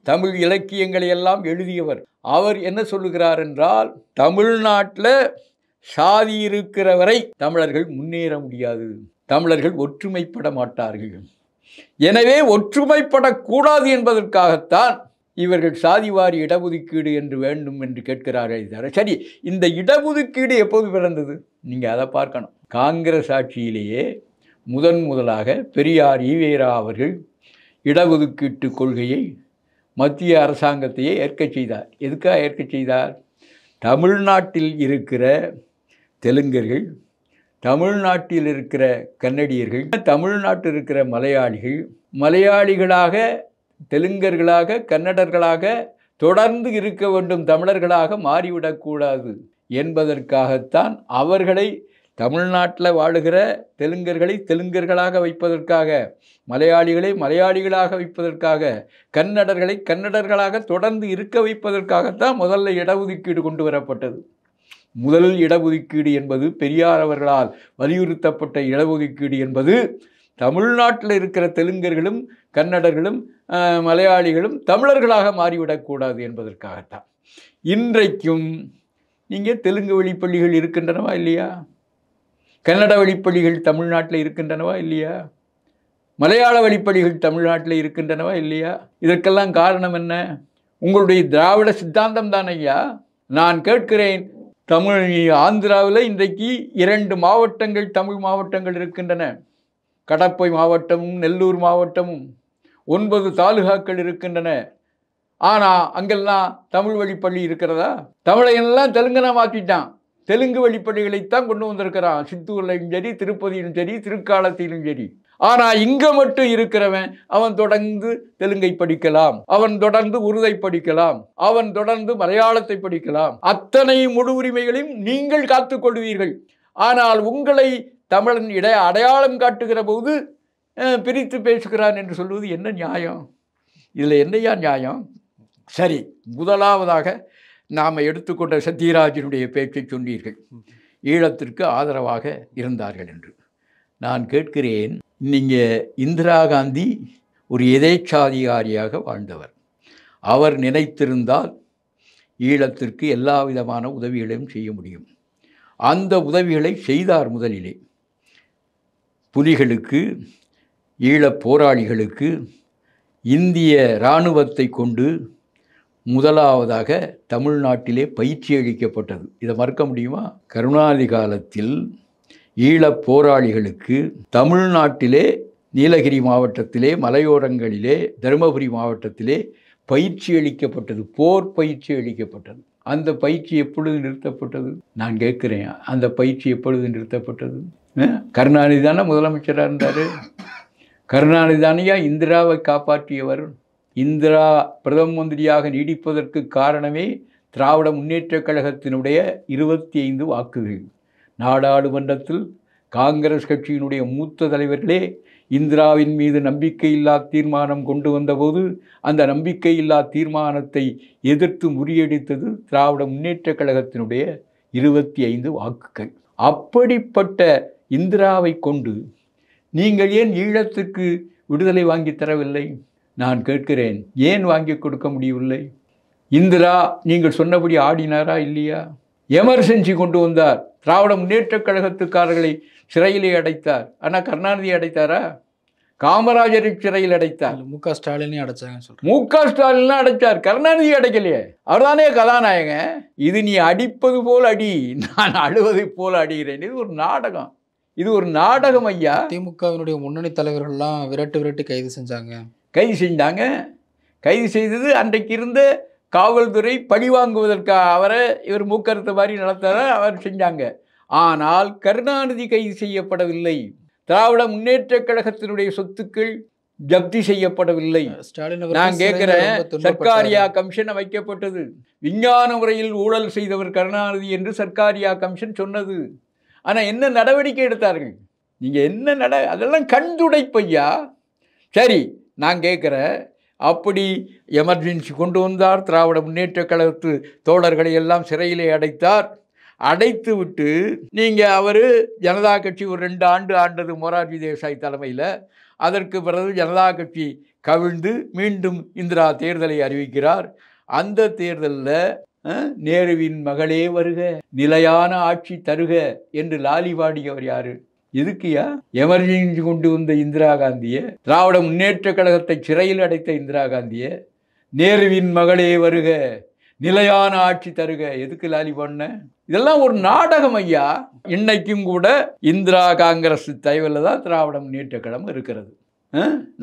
தமிழ் இலக்கியங்களை எல்லாம் எழுதியவர். அவர் என்ன சொல்லுகிறார் என்றால், தமிழ்நாட்டில் சாதி இருக்கிற வரை தமிழர்கள் முன்னேற முடியாது, தமிழர்கள் ஒற்றுமைப்பட மாட்டார்கள். எனவே ஒற்றுமைப்படக்கூடாது என்பதற்காகத்தான் இவர்கள் சாதிவாரி இடஒதுக்கீடு என்று வேண்டும் என்று கேட்கிறார்கள். சரி, இந்த இடஒதுக்கீடு எப்போது பிறந்தது? நீங்கள் அதை பார்க்கணும். காங்கிரஸ் ஆட்சியிலேயே முதலாக பெரியார் ஈவேரா அவர்கள் இடஒதுக்கீட்டு கொள்கையை மத்திய அரசாங்கத்தையே ஏற்கச் செய்தார். எதுக்காக ஏற்கச் செய்தார்? தமிழ்நாட்டில் இருக்கிற தெலுங்கர்கள், தமிழ்நாட்டில் இருக்கிற கன்னடியர்கள், தமிழ்நாட்டில் இருக்கிற மலையாளிகளாக, தெலுங்கர்களாக, கன்னடர்களாக தொடர்ந்து இருக்க வேண்டும், தமிழர்களாக மாறிவிடக்கூடாது என்பதற்காகத்தான் அவர்களை, தமிழ்நாட்டில் வாழுகிற தெலுங்கர்களை தெலுங்கர்களாக வைப்பதற்காக, மலையாளிகளை மலையாளிகளாக வைப்பதற்காக, கன்னடர்களை கன்னடர்களாக தொடர்ந்து இருக்க வைப்பதற்காகத்தான் முதல்ல இடஒதுக்கீடு கொண்டு வரப்பட்டது. முதல் இடஒதுக்கீடு என்பது பெரியார் அவர்களால் வலியுறுத்தப்பட்ட இடஒதுக்கீடு என்பது தமிழ்நாட்டில் இருக்கிற தெலுங்கர்களும் கன்னடர்களும் மலையாளிகளும் தமிழர்களாக மாறிவிடக்கூடாது என்பதற்காகத்தான். இன்றைக்கும் நீங்கள் தெலுங்கு வழிப்பள்ளிகள் இருக்கின்றனவா இல்லையா? கன்னட வழிப்பள்ளிகள் தமிழ்நாட்டில் இருக்கின்றனவா இல்லையா? மலையாள வழிப்பள்ளிகள் தமிழ்நாட்டில் இருக்கின்றனவா இல்லையா? இதற்கெல்லாம் காரணம் என்ன? உங்களுடைய திராவிட சித்தாந்தம் தான் ஐயா. நான் கேட்கிறேன், ஆந்திராவில் இன்றைக்கு 2 மாவட்டங்கள், தமிழ் மாவட்டங்கள் இருக்கின்றன. கடப்பை மாவட்டமும் நெல்லூர் மாவட்டமும் 9 தாலுகாக்கள் இருக்கின்றன. ஆனால் அங்கெல்லாம் தமிழ் வழிப்பள்ளி இருக்கிறதா? தமிழையெல்லாம் தெலுங்கனா மாற்றிட்டான். தெலுங்கு வழிப்பள்ளிகளைத்தான் கொண்டு வந்திருக்கிறான். சித்தூர்லையும் சரி, திருப்பதியிலும் சரி, திருக்காலத்திலும் சரி. ஆனால் இங்கே மட்டும் இருக்கிறவன் அவன் தொடர்ந்து தெலுங்கை படிக்கலாம், அவன் தொடர்ந்து உருதை படிக்கலாம், அவன் தொடர்ந்து மலையாளத்தை படிக்கலாம். அத்தனை முழு உரிமைகளையும் நீங்கள் காத்துக்கொள்வீர்கள். ஆனால் உங்களை தமிழன் அடையாளம் காட்டுகிற போது பிரித்து பேசுகிறான் என்று சொல்வது என்ன நியாயம்? இதில் என்னையா நியாயம்? சரி, முதலாவதாக நாம் எடுத்துக்கொண்ட சத்யராஜனுடைய பேச்சை சொன்னீர்கள், ஈழத்திற்கு ஆதரவாக இருந்தார்கள் என்று. நான் கேட்கிறேன், நீங்கள் இந்திரா காந்தி ஒரு எதேச்சாதிகாரியாக வாழ்ந்தவர். அவர் நினைத்திருந்தால் ஈழத்திற்கு எல்லா விதமான உதவிகளையும் செய்ய முடியும். அந்த உதவிகளை செய்தார். முதலிலே புலிகளுக்கு, ஈழப் போராளிகளுக்கு இந்திய இராணுவத்தை கொண்டு முதலாவதாக தமிழ்நாட்டிலே பயிற்சி அளிக்கப்பட்டது. இதை மறக்க முடியுமா? கருணாநிதி காலத்தில் ஈழப் போராளிகளுக்கு தமிழ்நாட்டிலே, நீலகிரி மாவட்டத்திலே, மலையோரங்களிலே, தருமபுரி மாவட்டத்திலே பயிற்சி அளிக்கப்பட்டது. போர் பயிற்சி அளிக்கப்பட்டது. அந்த பயிற்சி எப்பொழுது நிறுத்தப்பட்டது? நான் கேட்குறேன், அந்த பயிற்சி எப்பொழுது நிறுத்தப்பட்டது? கருணாநிதி தானே முதலமைச்சராக இருந்தார். கருணாநிதி தானையா இந்திராவை காப்பாற்றியவர். இந்திரா பிரதம மந்திரியாக நீடிப்பதற்கு காரணமே திராவிட முன்னேற்றக் கழகத்தினுடைய 25 வாக்குகள். நாடாளுமன்றத்தில் காங்கிரஸ் கட்சியினுடைய மூத்த தலைவர்களே இந்திராவின் மீது நம்பிக்கையில்லா தீர்மானம் கொண்டு வந்தபோது அந்த நம்பிக்கையில்லா தீர்மானத்தை எதிர்த்து முறியடித்தது திராவிட முன்னேற்றக் கழகத்தினுடைய 25 வாக்குகள். அப்படிப்பட்ட இந்திராவை கொண்டு நீங்கள் ஏன் ஈழத்துக்கு விடுதலை வாங்கி தரவில்லை? நான் கேட்கிறேன், ஏன் வாங்கி கொடுக்க முடியவில்லை? இந்திரா நீங்கள் சொன்னபடி ஆடினாரா இல்லையா? எமர்ஜென்சி கொண்டு வந்தார். திராவிட முன்னேற்றக் கழகத்துக்காரர்களை சிறையிலே அடைத்தார். ஆனால் கருணாநிதி அடைத்தாரா? காமராஜரை சிறையில் அடைத்தார். மு.க. ஸ்டாலினே அடைச்சாங்க சொல்றேன். மு.க. ஸ்டாலின்லாம் அடைச்சார். கருணாநிதி அடைக்கலையே. அவர்தானே கதாநாயகன். இது நீ அடிப்பது போல் அடி, நான் அழுவதை போல் அடிகிறேன். இது ஒரு நாடகம். இது ஒரு நாடகம் ஐயா. திமுகவினுடைய முன்னணி தலைவர்கள்லாம் விரட்டு கைது செஞ்சாங்க. கைது செய்தது அன்றைக்கு இருந்த காவல்துறை பழி வாங்குவதற்காக. அவரை இவர் மூக்கறுத்த மாதிரி நடத்தார அவர் செஞ்சாங்க. ஆனால் கருணாநிதி கைது செய்யப்படவில்லை. திராவிட முன்னேற்றக் கழகத்தினுடைய சொத்துக்கள் ஜப்தி செய்யப்படவில்லை. நான் கேட்கிறேன், சர்க்காரியா கமிஷன் வைக்கப்பட்டது. விஞ்ஞான முறையில் ஊழல் செய்தவர் கருணாநிதி என்று சர்க்காரியா கமிஷன் சொன்னது. ஆனால் என்ன நடவடிக்கை எடுத்தார்கள்? நீங்கள் என்ன அதெல்லாம் கண்துடைப்பையா. சரி, நான் கேட்குறேன், அப்படி எமர்ஜென்சி கொண்டு வந்தார். திராவிட முன்னேற்றக் கழகத்து தோழர்களை எல்லாம் சிறையிலே அடைத்தார். அடைத்து விட்டு நீங்கள் அவர் ஜனதா கட்சி ஒரு 2 ஆண்டு ஆண்டது மொரார்ஜி தேசாய் தலைமையில். அதற்கு பிறகு ஜனதா கட்சி கவிழ்ந்து மீண்டும் இந்திரா தேர்தலை அறிவிக்கிறார். அந்த தேர்தலில் நேருவின் மகளே வருக, நிலையான ஆட்சி தருக என்று லாலி பாடியவர் யாரு? இதுக்குயா எமர்ஜென்சி கொண்டு வந்த இந்திரா காந்தியை, திராவிட முன்னேற்ற கழகத்தை சிறையில் அடைத்த இந்திரா காந்தியை நேருவின் மகளே வருக, நிலையான ஆட்சி தருக, எதுக்கு லாலி பண்ண? இதெல்லாம் ஒரு நாடகம் ஐயா. இன்னைக்கும் கூட இந்திரா காங்கிரஸ் தயவில் தான் திராவிட முன்னேற்ற கழகம் இருக்கிறது.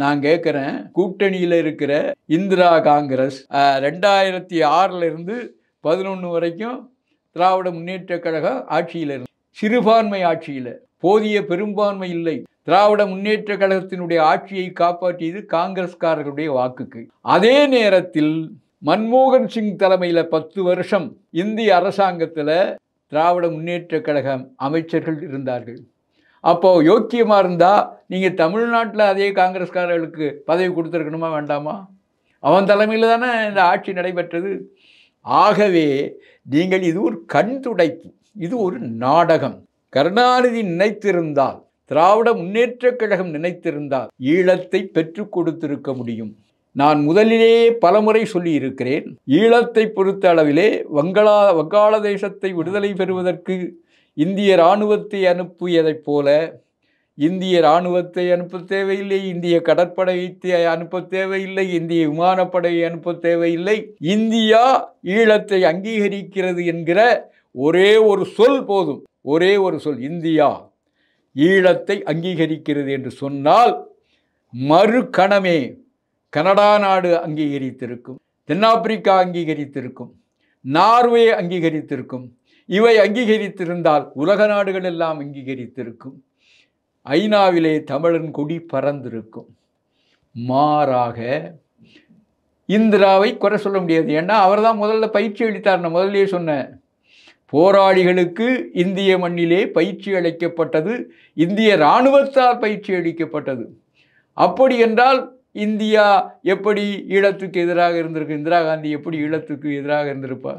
நான் கேட்குறேன், கூட்டணியில் இருக்கிற இந்திரா காங்கிரஸ் 2006 இருந்து 11 வரைக்கும் திராவிட முன்னேற்ற கழகம் ஆட்சியில் இருந்து சிறுபான்மை ஆட்சியில், போதிய பெரும்பான்மை இல்லை. திராவிட முன்னேற்ற கழகத்தினுடைய ஆட்சியை காப்பாற்றியது காங்கிரஸ்காரர்களுடைய வாக்குக்கு. அதே நேரத்தில் மன்மோகன் சிங் தலைமையில் 10 வருஷம் இந்திய அரசாங்கத்தில் திராவிட முன்னேற்ற கழகம் அமைச்சர்கள் இருந்தார்கள். அப்போது யோக்கியமாக இருந்தால் நீங்கள் தமிழ்நாட்டில் அதே காங்கிரஸ்காரர்களுக்கு பதவி கொடுத்துருக்கணுமா வேண்டாமா? அவன் தலைமையில் தானே இந்த ஆட்சி நடைபெற்றது. ஆகவே நீங்கள் இது ஒரு கண் துடைப்பு, இது ஒரு நாடகம். கருணாநிதி நினைத்திருந்தால், திராவிட முன்னேற்றக் கழகம் நினைத்திருந்தால் ஈழத்தை பெற்றுக் கொடுத்திருக்க முடியும். நான் முதலிலே பலமுறை சொல்லியிருக்கிறேன், ஈழத்தை பொறுத்த அளவிலே வங்காளதேசத்தை விடுதலை பெறுவதற்கு இந்திய இராணுவத்தை அனுப்பியதைப் போல இந்திய இராணுவத்தை அனுப்ப தேவையில்லை, இந்திய கடற்படையை அனுப்ப தேவையில்லை, இந்திய விமானப்படையை அனுப்ப தேவையில்லை. இந்தியா ஈழத்தை அங்கீகரிக்கிறது என்கிற ஒரே ஒரு சொல் போதும். ஒரே ஒரு சொல், இந்தியா ஈழத்தை அங்கீகரிக்கிறது என்று சொன்னால் மறு கணமே கனடா நாடு அங்கீகரித்திருக்கும், தென்னாப்பிரிக்கா அங்கீகரித்திருக்கும், நார்வே அங்கீகரித்திருக்கும். இவை அங்கீகரித்திருந்தால் உலக நாடுகள் எல்லாம் அங்கீகரித்திருக்கும். ஐநாவிலே தமிழன் கொடி பறந்திருக்கும். மாறாக இந்திராவை குறை சொல்ல முடியாது. ஏன்னா அவர் தான் முதல்ல பயிற்சி அளித்தார். நான் முதல்லே சொன்னேன், போராளிகளுக்கு இந்திய மண்ணிலே பயிற்சி அளிக்கப்பட்டது, இந்திய இராணுவத்தால் பயிற்சி அளிக்கப்பட்டது. அப்படி என்றால் இந்தியா எப்படி ஈழத்துக்கு எதிராக இருந்திருக்கு? இந்திரா காந்தி எப்படி ஈழத்துக்கு எதிராக இருந்திருப்பா?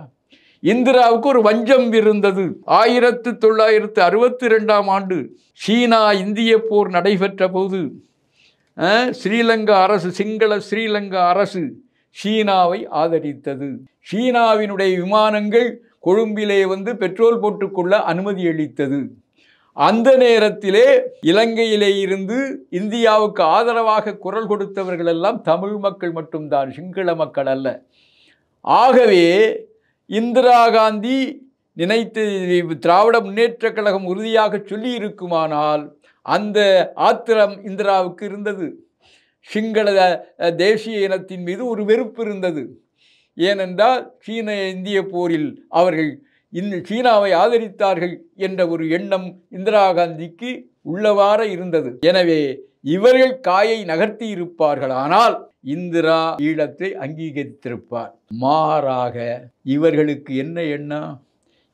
இந்திராவுக்கு ஒரு வஞ்சம் இருந்தது. 1962ஆம் ஆண்டு சீனா இந்திய போர் நடைபெற்ற போது ஸ்ரீலங்கா அரசு, சிங்கள ஸ்ரீலங்கா அரசு சீனாவை ஆதரித்தது. சீனாவினுடைய விமானங்கள் கொழும்பிலே வந்து பெட்ரோல் போட்டுக்கொள்ள அனுமதி அளித்தது. அந்த நேரத்திலே இலங்கையிலே இருந்து இந்தியாவுக்கு ஆதரவாக குரல் கொடுத்தவர்கள் எல்லாம் தமிழ் மக்கள் மட்டும்தான், சிங்கள மக்கள் அல்ல. ஆகவே இந்திரா காந்தி நினைத்து திராவிட முன்னேற்ற கழகம் உறுதியாக சொல்லி இருக்குமானால் அந்த ஆத்திரம் இந்திராவுக்கு இருந்தது. சிங்கள தேசிய இனத்தின் மீது ஒரு வெறுப்பு இருந்தது. ஏனென்றால் சீன இந்திய போரில் அவர்கள் சீனாவை ஆதரித்தார்கள் என்ற ஒரு எண்ணம் இந்திரா காந்திக்கு உள்ளவாற இருந்தது. எனவே இவர்கள் காயை நகர்த்தி இருப்பார்கள், ஆனால் இந்திரா ஈழத்தை அங்கீகரித்திருப்பார். மாறாக இவர்களுக்கு என்ன எண்ணம்?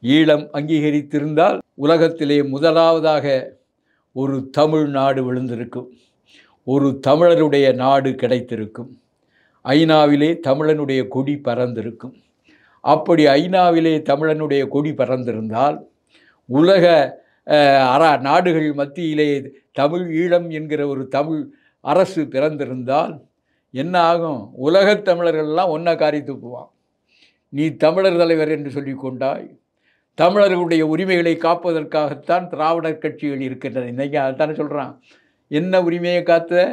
ஈழம் அங்கீகரித்திருந்தால் உலகத்திலே முதலாவதாக ஒரு தமிழ் நாடு விழுந்திருக்கும், ஒரு தமிழருடைய நாடு கிடைத்திருக்கும், ஐநாவிலே தமிழனுடைய கொடி பறந்திருக்கும். அப்படி ஐநாவிலே தமிழனுடைய கொடி பறந்திருந்தால் உலக நாடுகள் மத்தியிலே தமிழ் ஈழம் என்கிற ஒரு தமிழ் அரசு பிறந்திருந்தால் என்ன ஆகும்? உலகத் தமிழர்கள்லாம் ஒன்றை காரி தூக்குவான். நீ தமிழர் தலைவர் என்று சொல்லி கொண்டாய். தமிழர்களுடைய உரிமைகளை காப்பதற்காகத்தான் திராவிடர் கட்சிகள் இருக்கின்றன. இன்றைக்கி அதுதானே சொல்கிறான். என்ன உரிமையை காத்த?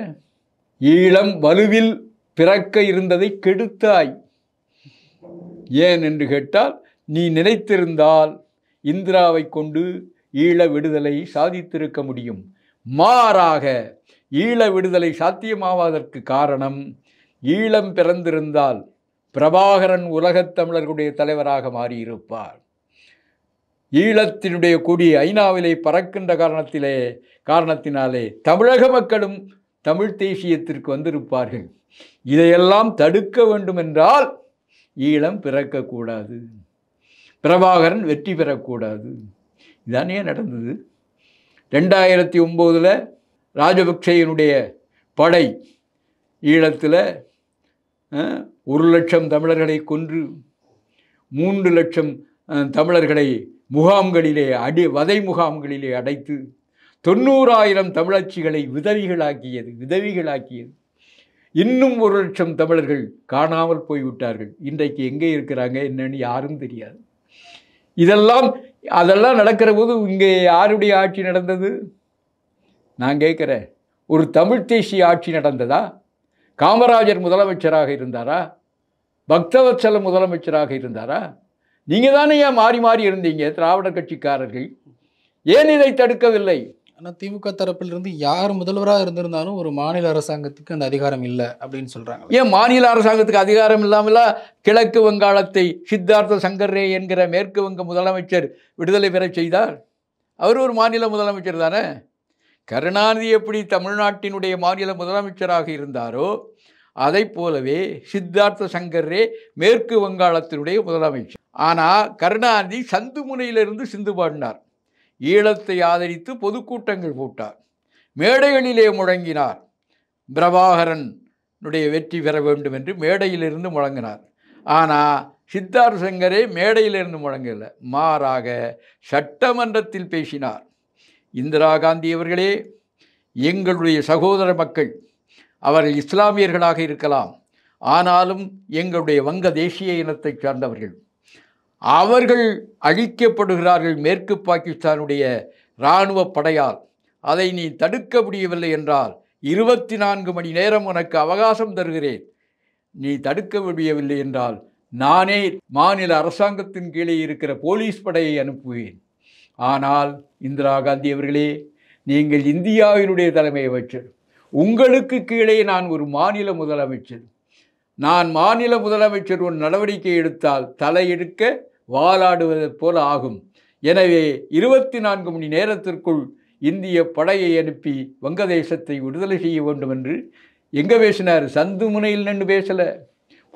ஈழம் வலுவில் பிறக்க இருந்ததை கெடுத்தாய். ஏன் என்று கேட்டால், நீ நினைத்திருந்தால் இந்திராவை கொண்டு ஈழ விடுதலை சாதித்திருக்க முடியும். மாறாக ஈழ விடுதலை சாத்தியமாவதற்கு காரணம், ஈழம் பிறந்திருந்தால் பிரபாகரன் உலகத் தமிழர்களுடைய தலைவராக மாறியிருப்பார். ஈழத்தினுடைய கொடி ஐநாவிலே பறக்கின்ற காரணத்தினாலே தமிழக மக்களும் தமிழ் தேசியத்திற்கு வந்திருப்பார்கள். இதையெல்லாம் தடுக்க வேண்டுமென்றால் ஈழம் பிறக்கக்கூடாது, பிரபாகரன் வெற்றி பெறக்கூடாது. இதானே நடந்தது. 2009 ராஜபக்சேயினுடைய படை ஈழத்தில் 1,00,000 தமிழர்களை கொன்று 3 லட்சம் தமிழர்களை முகாம்களிலே வதை முகாம்களிலே அடைத்து 90,000 தமிழச்சிகளை விதவிகளாக்கியது. இன்னும் 1,00,000 தமிழர்கள் காணாமல் போய்விட்டார்கள். இன்றைக்கு எங்கே இருக்கிறாங்க என்னன்னு யாரும் தெரியாது. அதெல்லாம் நடக்கிற போது இங்கே யாருடைய ஆட்சி நடந்தது? நான் கேட்குறேன், ஒரு தமிழ் தேசிய ஆட்சி நடந்ததா? காமராஜர் முதலமைச்சராக இருந்தாரா? பக்தவத்சல முதலமைச்சராக இருந்தாரா? நீங்கள் தானே ஏன் மாறி மாறி இருந்தீங்க திராவிட கட்சிக்காரர்கள்? ஏன் இதை தடுக்கவில்லை? ஆனால் திமுக தரப்பிலிருந்து யார் முதல்வராக இருந்திருந்தாலும் ஒரு மாநில அரசாங்கத்துக்கு அந்த அதிகாரம் இல்லை அப்படின்னு சொல்கிறாங்க. ஏன் மாநில அரசாங்கத்துக்கு அதிகாரம் இல்லாமல் கிழக்கு வங்காளத்தை சித்தார்த்த சங்கரே என்கிற மேற்கு வங்க முதலமைச்சர் விடுதலை பெற செய்தார்? அவர் ஒரு மாநில முதலமைச்சர் தானே. கருணாநிதி எப்படி தமிழ்நாட்டினுடைய மாநில முதலமைச்சராக இருந்தாரோ அதை போலவே சித்தார்த்த சங்கரே மேற்கு வங்காளத்தினுடைய முதலமைச்சர். ஆனால் கருணாநிதி சந்து முனையிலிருந்து சிந்து பாடினார், ஈழத்தை ஆதரித்து பொதுக்கூட்டங்கள் போட்டார், மேடைகளிலே முழங்கினார், பிரபாகரனுடைய வெற்றி பெற வேண்டும் என்று மேடையிலிருந்து முழங்கினார். ஆனால் சித்தார்த்த சங்கரே மேடையிலிருந்து முழங்கலை, மாறாக சட்டமன்றத்தில் பேசினார். இந்திரா காந்தி அவர்களே, எங்களுடைய சகோதர மக்கள், அவர்கள் இஸ்லாமியர்களாக இருக்கலாம், ஆனாலும் எங்களுடைய வங்க தேசிய இனத்தை சார்ந்தவர்கள், அவர்கள் அழிக்கப்படுகிறார்கள் மேற்கு பாகிஸ்தானுடைய இராணுவ படையால். அதை நீ தடுக்க முடியவில்லை என்றால் 24 மணி நேரம் உனக்கு அவகாசம் தருகிறேன். நீ தடுக்க முடியவில்லை என்றால் நானே மாநில அரசாங்கத்தின் கீழே இருக்கிற போலீஸ் படையை அனுப்புவேன். ஆனால் இந்திரா காந்தி அவர்களே, நீங்கள் இந்தியாவினுடைய தலைமை அமைச்சர், உங்களுக்கு கீழே நான் ஒரு மாநில முதலமைச்சர். நான் மாநில முதலமைச்சர் ஒரு நடவடிக்கை எடுத்தால் தலையெடுக்க வாலாடுவதைப் போல ஆகும். எனவே 24 மணி நேரத்திற்குள் இந்திய படையை அனுப்பி வங்கதேசத்தை விடுதலை செய்ய வேண்டும் என்று எங்கே பேசினார்? சந்து முனையில் நின்று பேசலை,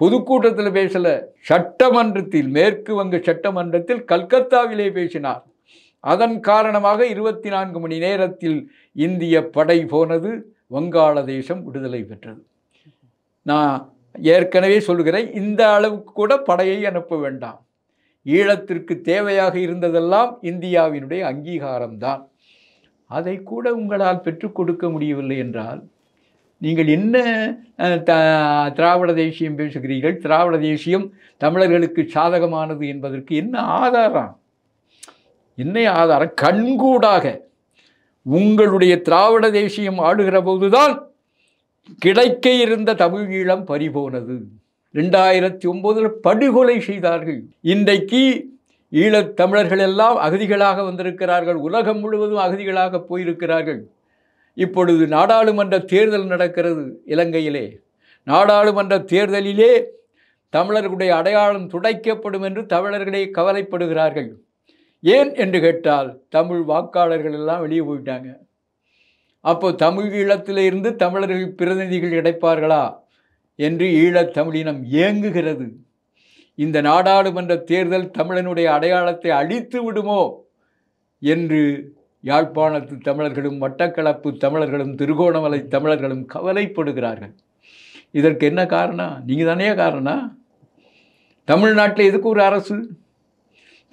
பொதுக்கூட்டத்தில் பேசலை, சட்டமன்றத்தில், மேற்கு வங்க சட்டமன்றத்தில் கல்கத்தாவிலே பேசினார். அதன் காரணமாக 24 மணி நேரத்தில் இந்திய படை போனது, வங்காளதேசம் விடுதலை பெற்றது. நான் ஏற்கனவே சொல்கிறேன், இந்த அளவுக்கு கூட படையை அனுப்ப வேண்டாம். ஈழத்திற்கு தேவையாக இருந்ததெல்லாம் இந்தியாவினுடைய அங்கீகாரம்தான். அதை கூட உங்களால் பெற்றுக் கொடுக்க முடியவில்லை என்றால் நீங்கள் என்ன திராவிட தேசியம் பேசுகிறீர்கள்? திராவிட தேசியம் தமிழர்களுக்கு சாதகமானது என்பதற்கு என்ன ஆதாரம்? என்ன ஆதாரம்? கண்கூடாக உங்களுடைய திராவிட தேசியம் ஆடுகிற போதுதான் கிடைக்க இருந்த தமிழ் ஈழம் பறிபோனது. 2009 படுகொலை செய்தார்கள். இன்றைக்கு ஈழத் தமிழர்கள் எல்லாம் அகதிகளாக வந்திருக்கிறார்கள். உலகம் முழுவதும் அகதிகளாக போயிருக்கிறார்கள். இப்பொழுது நாடாளுமன்ற தேர்தல் நடக்கிறது இலங்கையிலே. நாடாளுமன்ற தேர்தலிலே தமிழர்களுடைய அடையாளம் துடைக்கப்படும் என்று தமிழர்களே கவலைப்படுகிறார்கள். ஏன் என்று கேட்டால் தமிழ் வாக்காளர்கள் எல்லாம் வெளியே போயிட்டாங்க. அப்போ தமிழ் ஈழத்திலிருந்து தமிழர்கள் பிரதிநிதிகள் கிடைப்பார்களா என்று ஈழத் தமிழினம் ஏங்குகிறது. இந்த நாடாளுமன்ற தேர்தல் தமிழனுடைய அடையாளத்தை அழித்து விடுமோ என்று யாழ்ப்பாணத்து தமிழர்களும் மட்டக்களப்பு தமிழர்களும் திருகோணமலை தமிழர்களும் கவலைப்படுகிறார்கள். இதற்கு என்ன காரணம்? நீங்கள் தானே காரணம். தமிழ்நாட்டில் எதுக்கு ஒரு அரசு?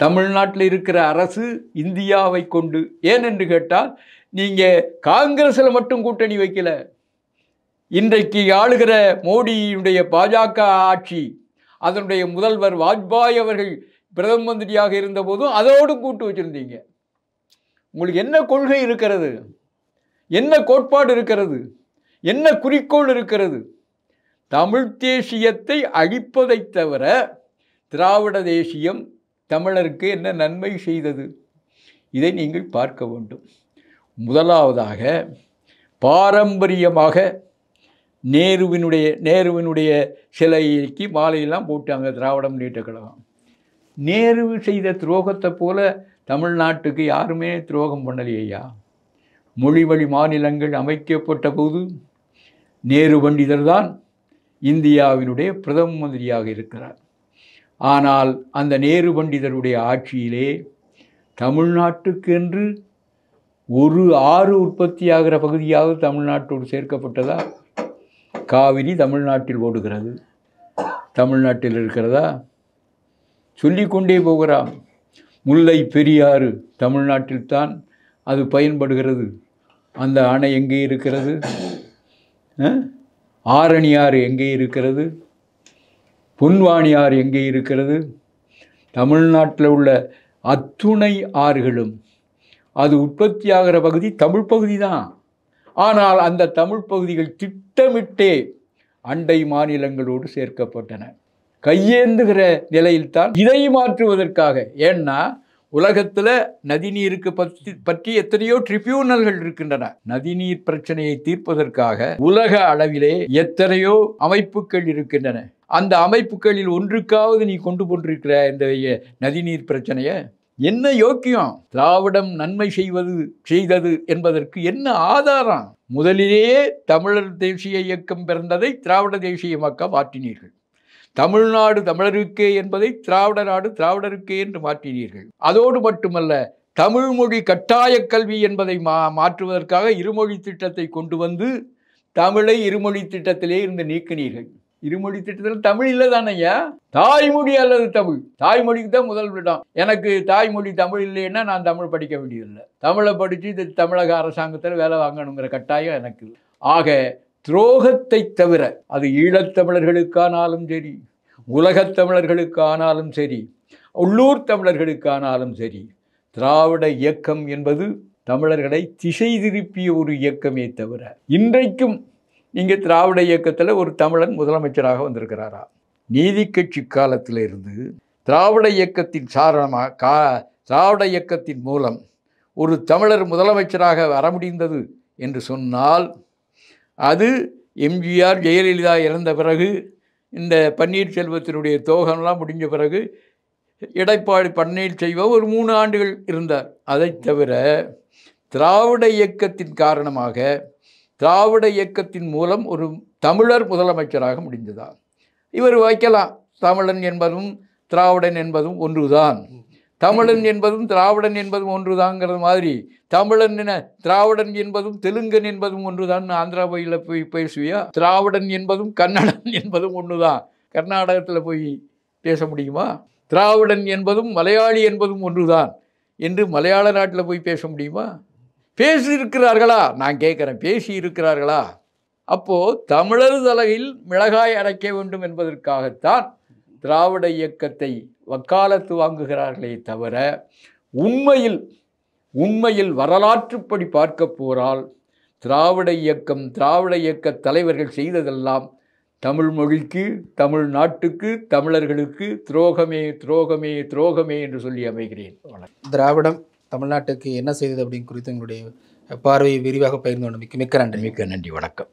தமிழ்நாட்டில் இருக்கிற அரசு இந்தியாவை கொண்டு, ஏன் என்று கேட்டால் நீங்கள் காங்கிரஸில் மட்டும் கூட்டணி வைக்கல. இன்றைக்கு ஆளுகிற மோடியுடைய பாஜக ஆட்சி, அதனுடைய முதல்வர் வாஜ்பாய் அவர்கள் பிரதம மந்திரியாக இருந்தபோதும் அதோடு கூட்டு வச்சுருந்தீங்க. உங்களுக்கு என்ன கொள்கை இருக்கிறது? என்ன கோட்பாடு இருக்கிறது? என்ன குறிக்கோள் இருக்கிறது? தமிழ் தேசியத்தை அழிப்பதை தவிர திராவிட தேசியம் தமிழருக்கு என்ன நன்மை செய்தது? இதை நீங்கள் பார்க்க வேண்டும். முதலாவதாக பாரம்பரியமாக நேருவினுடைய சிலைக்கு மாலையெல்லாம் போட்டாங்க திராவிட முன்னேற்ற கழகம். நேரு செய்த துரோகத்தை போல தமிழ்நாட்டுக்கு யாருமே துரோகம் பண்ணலையா? மொழி வழி மாநிலங்கள் அமைக்கப்பட்ட போது நேரு பண்டிதர் தான் இந்தியாவினுடைய பிரதம மந்திரியாக இருக்கிறார். ஆனால் அந்த நேரு பண்டிதருடைய ஆட்சியிலே தமிழ்நாட்டுக்கு என்று ஒரு ஆறு உற்பத்தியாகிற பகுதியாவது தமிழ்நாட்டோடு சேர்க்கப்பட்டதா? காவிரி தமிழ்நாட்டில் ஓடுகிறது, தமிழ்நாட்டில் இருக்கிறதா? சொல்லிக்கொண்டே போகிறான். முல்லை பெரியாறு தமிழ்நாட்டில்தான் அது பயன்படுகிறது. அந்த அணை எங்கே இருக்கிறது? ஆரணியாறு எங்கே இருக்கிறது? பொன்வாணியாறு எங்கே இருக்கிறது? தமிழ்நாட்டில் உள்ள அத்துணை ஆறுகளும் அது உற்பத்தியாகிற பகுதி தமிழ் பகுதி தான். ஆனால் அந்த தமிழ் பகுதிகள் திட்டமிட்டே அண்டை மாநிலங்களோடு சேர்க்கப்பட்டன. கையேந்துகிற நிலையில்தான் இதை மாற்றுவதற்காக. ஏன்னா உலகத்தில் நதிநீருக்கு பற்றி எத்தனையோ ட்ரிபியூனல்கள் இருக்கின்றன. நதிநீர் பிரச்சனையை தீர்ப்பதற்காக உலக அளவிலே எத்தனையோ அமைப்புகள் இருக்கின்றன. அந்த அமைப்புகளில் ஒன்றுக்காவது நீ கொண்டு போன்றிருக்கிற இந்த நதிநீர் பிரச்சனையை என்ன யோக்கியம்? திராவிடம் நன்மை செய்தது என்பதற்கு என்ன ஆதாரம்? முதலிலேயே தமிழர் தேசிய இயக்கம் பிறந்ததை திராவிட தேசிய இயக்கம் மாற்றினீர்கள். தமிழ்நாடு தமிழருக்கே என்பதை திராவிட நாடு திராவிடருக்கே என்று மாற்றினீர்கள். அதோடு மட்டுமல்ல, தமிழ் மொழி கட்டாய கல்வி என்பதை மாற்றுவதற்காக இருமொழி திட்டத்தை கொண்டு வந்து தமிழை இருமொழி திட்டத்திலே இருந்து நீக்கினீர்கள். இருமொழி திட்டத்தில் தமிழ் இல்லை தானையா? தாய்மொழி அல்லது தமிழ். தாய்மொழிக்கு தான் முதல் விடம். எனக்கு தாய்மொழி தமிழ் இல்லைன்னா நான் தமிழ் படிக்க வேண்டியதில்லை. தமிழை படித்து இது தமிழக அரசாங்கத்தில் வேலை வாங்கணுங்கிற கட்டாயம் எனக்கு. ஆக துரோகத்தை தவிர அது ஈழத்தமிழர்களுக்கானாலும் சரி, உலகத் தமிழர்களுக்கானாலும் சரி, உள்ளூர் தமிழர்களுக்கானாலும் சரி, திராவிட இயக்கம் என்பது தமிழர்களை திசை திருப்பிய ஒரு இயக்கமே தவிர, இன்றைக்கும் நீங்கள் திராவிட இயக்கத்தில் ஒரு தமிழன் முதலமைச்சராக வந்திருக்கிறாரா? நீதி கட்சி காலத்திலிருந்து திராவிட இயக்கத்தின் திராவிட இயக்கத்தின் மூலம் ஒரு தமிழர் முதலமைச்சராக வர முடிந்தது என்று சொன்னால் அது எம்ஜிஆர் ஜெயலலிதா இறந்த பிறகு, இந்த பன்னீர்செல்வத்தினுடைய தோகம்லாம் முடிஞ்ச பிறகு எடப்பாடி பன்னீர்செல்வம் ஒரு 3 ஆண்டுகள் இருந்தார். அதை தவிர திராவிட இயக்கத்தின் காரணமாக, திராவிட இயக்கத்தின் மூலம் ஒரு தமிழர் முதலமைச்சராக முடிந்ததா? இவர் வைக்கலாம், தமிழன் என்பதும் திராவிடன் என்பதும் ஒன்றுதான், தமிழன் என்பதும் திராவிடன் என்பதும் ஒன்றுதாங்கிறது மாதிரி தமிழன் என திராவிடன் என்பதும் தெலுங்கன் என்பதும் ஒன்றுதான் ஆந்திரா போய் பேசுவியா? திராவிடன் என்பதும் கன்னடன் என்பதும் ஒன்றுதான் கர்நாடகத்தில் போய் பேச முடியுமா? திராவிடன் என்பதும் மலையாளி என்பதும் ஒன்றுதான் என்று மலையாள நாட்டில் போய் பேச முடியுமா? பேசி இருக்கிறார்களா? நான் கேட்குறேன், பேசி இருக்கிறார்களா? அப்போது தமிழர் தலையில் மிளகாய் அரைக்க வேண்டும் என்பதற்காகத்தான் திராவிட இயக்கத்தை வக்காலத்து வாங்குகிறார்களே தவிர உண்மையில் வரலாற்றுப்படி பார்க்க போனால் திராவிட இயக்க தலைவர்கள் செய்ததெல்லாம் தமிழ் மொழிக்கு, தமிழ் நாட்டுக்கு, தமிழர்களுக்கு துரோகமே துரோகமே துரோகமே என்று சொல்லி அமைகிறேன். திராவிடம் தமிழ்நாட்டுக்கு என்ன செய்தது அப்படின்னு குறித்து உங்களுடைய பார்வையை விரிவாக பகிர்ந்து கொண்டு மிக்க நன்றி. மிக்க நன்றி. வணக்கம்.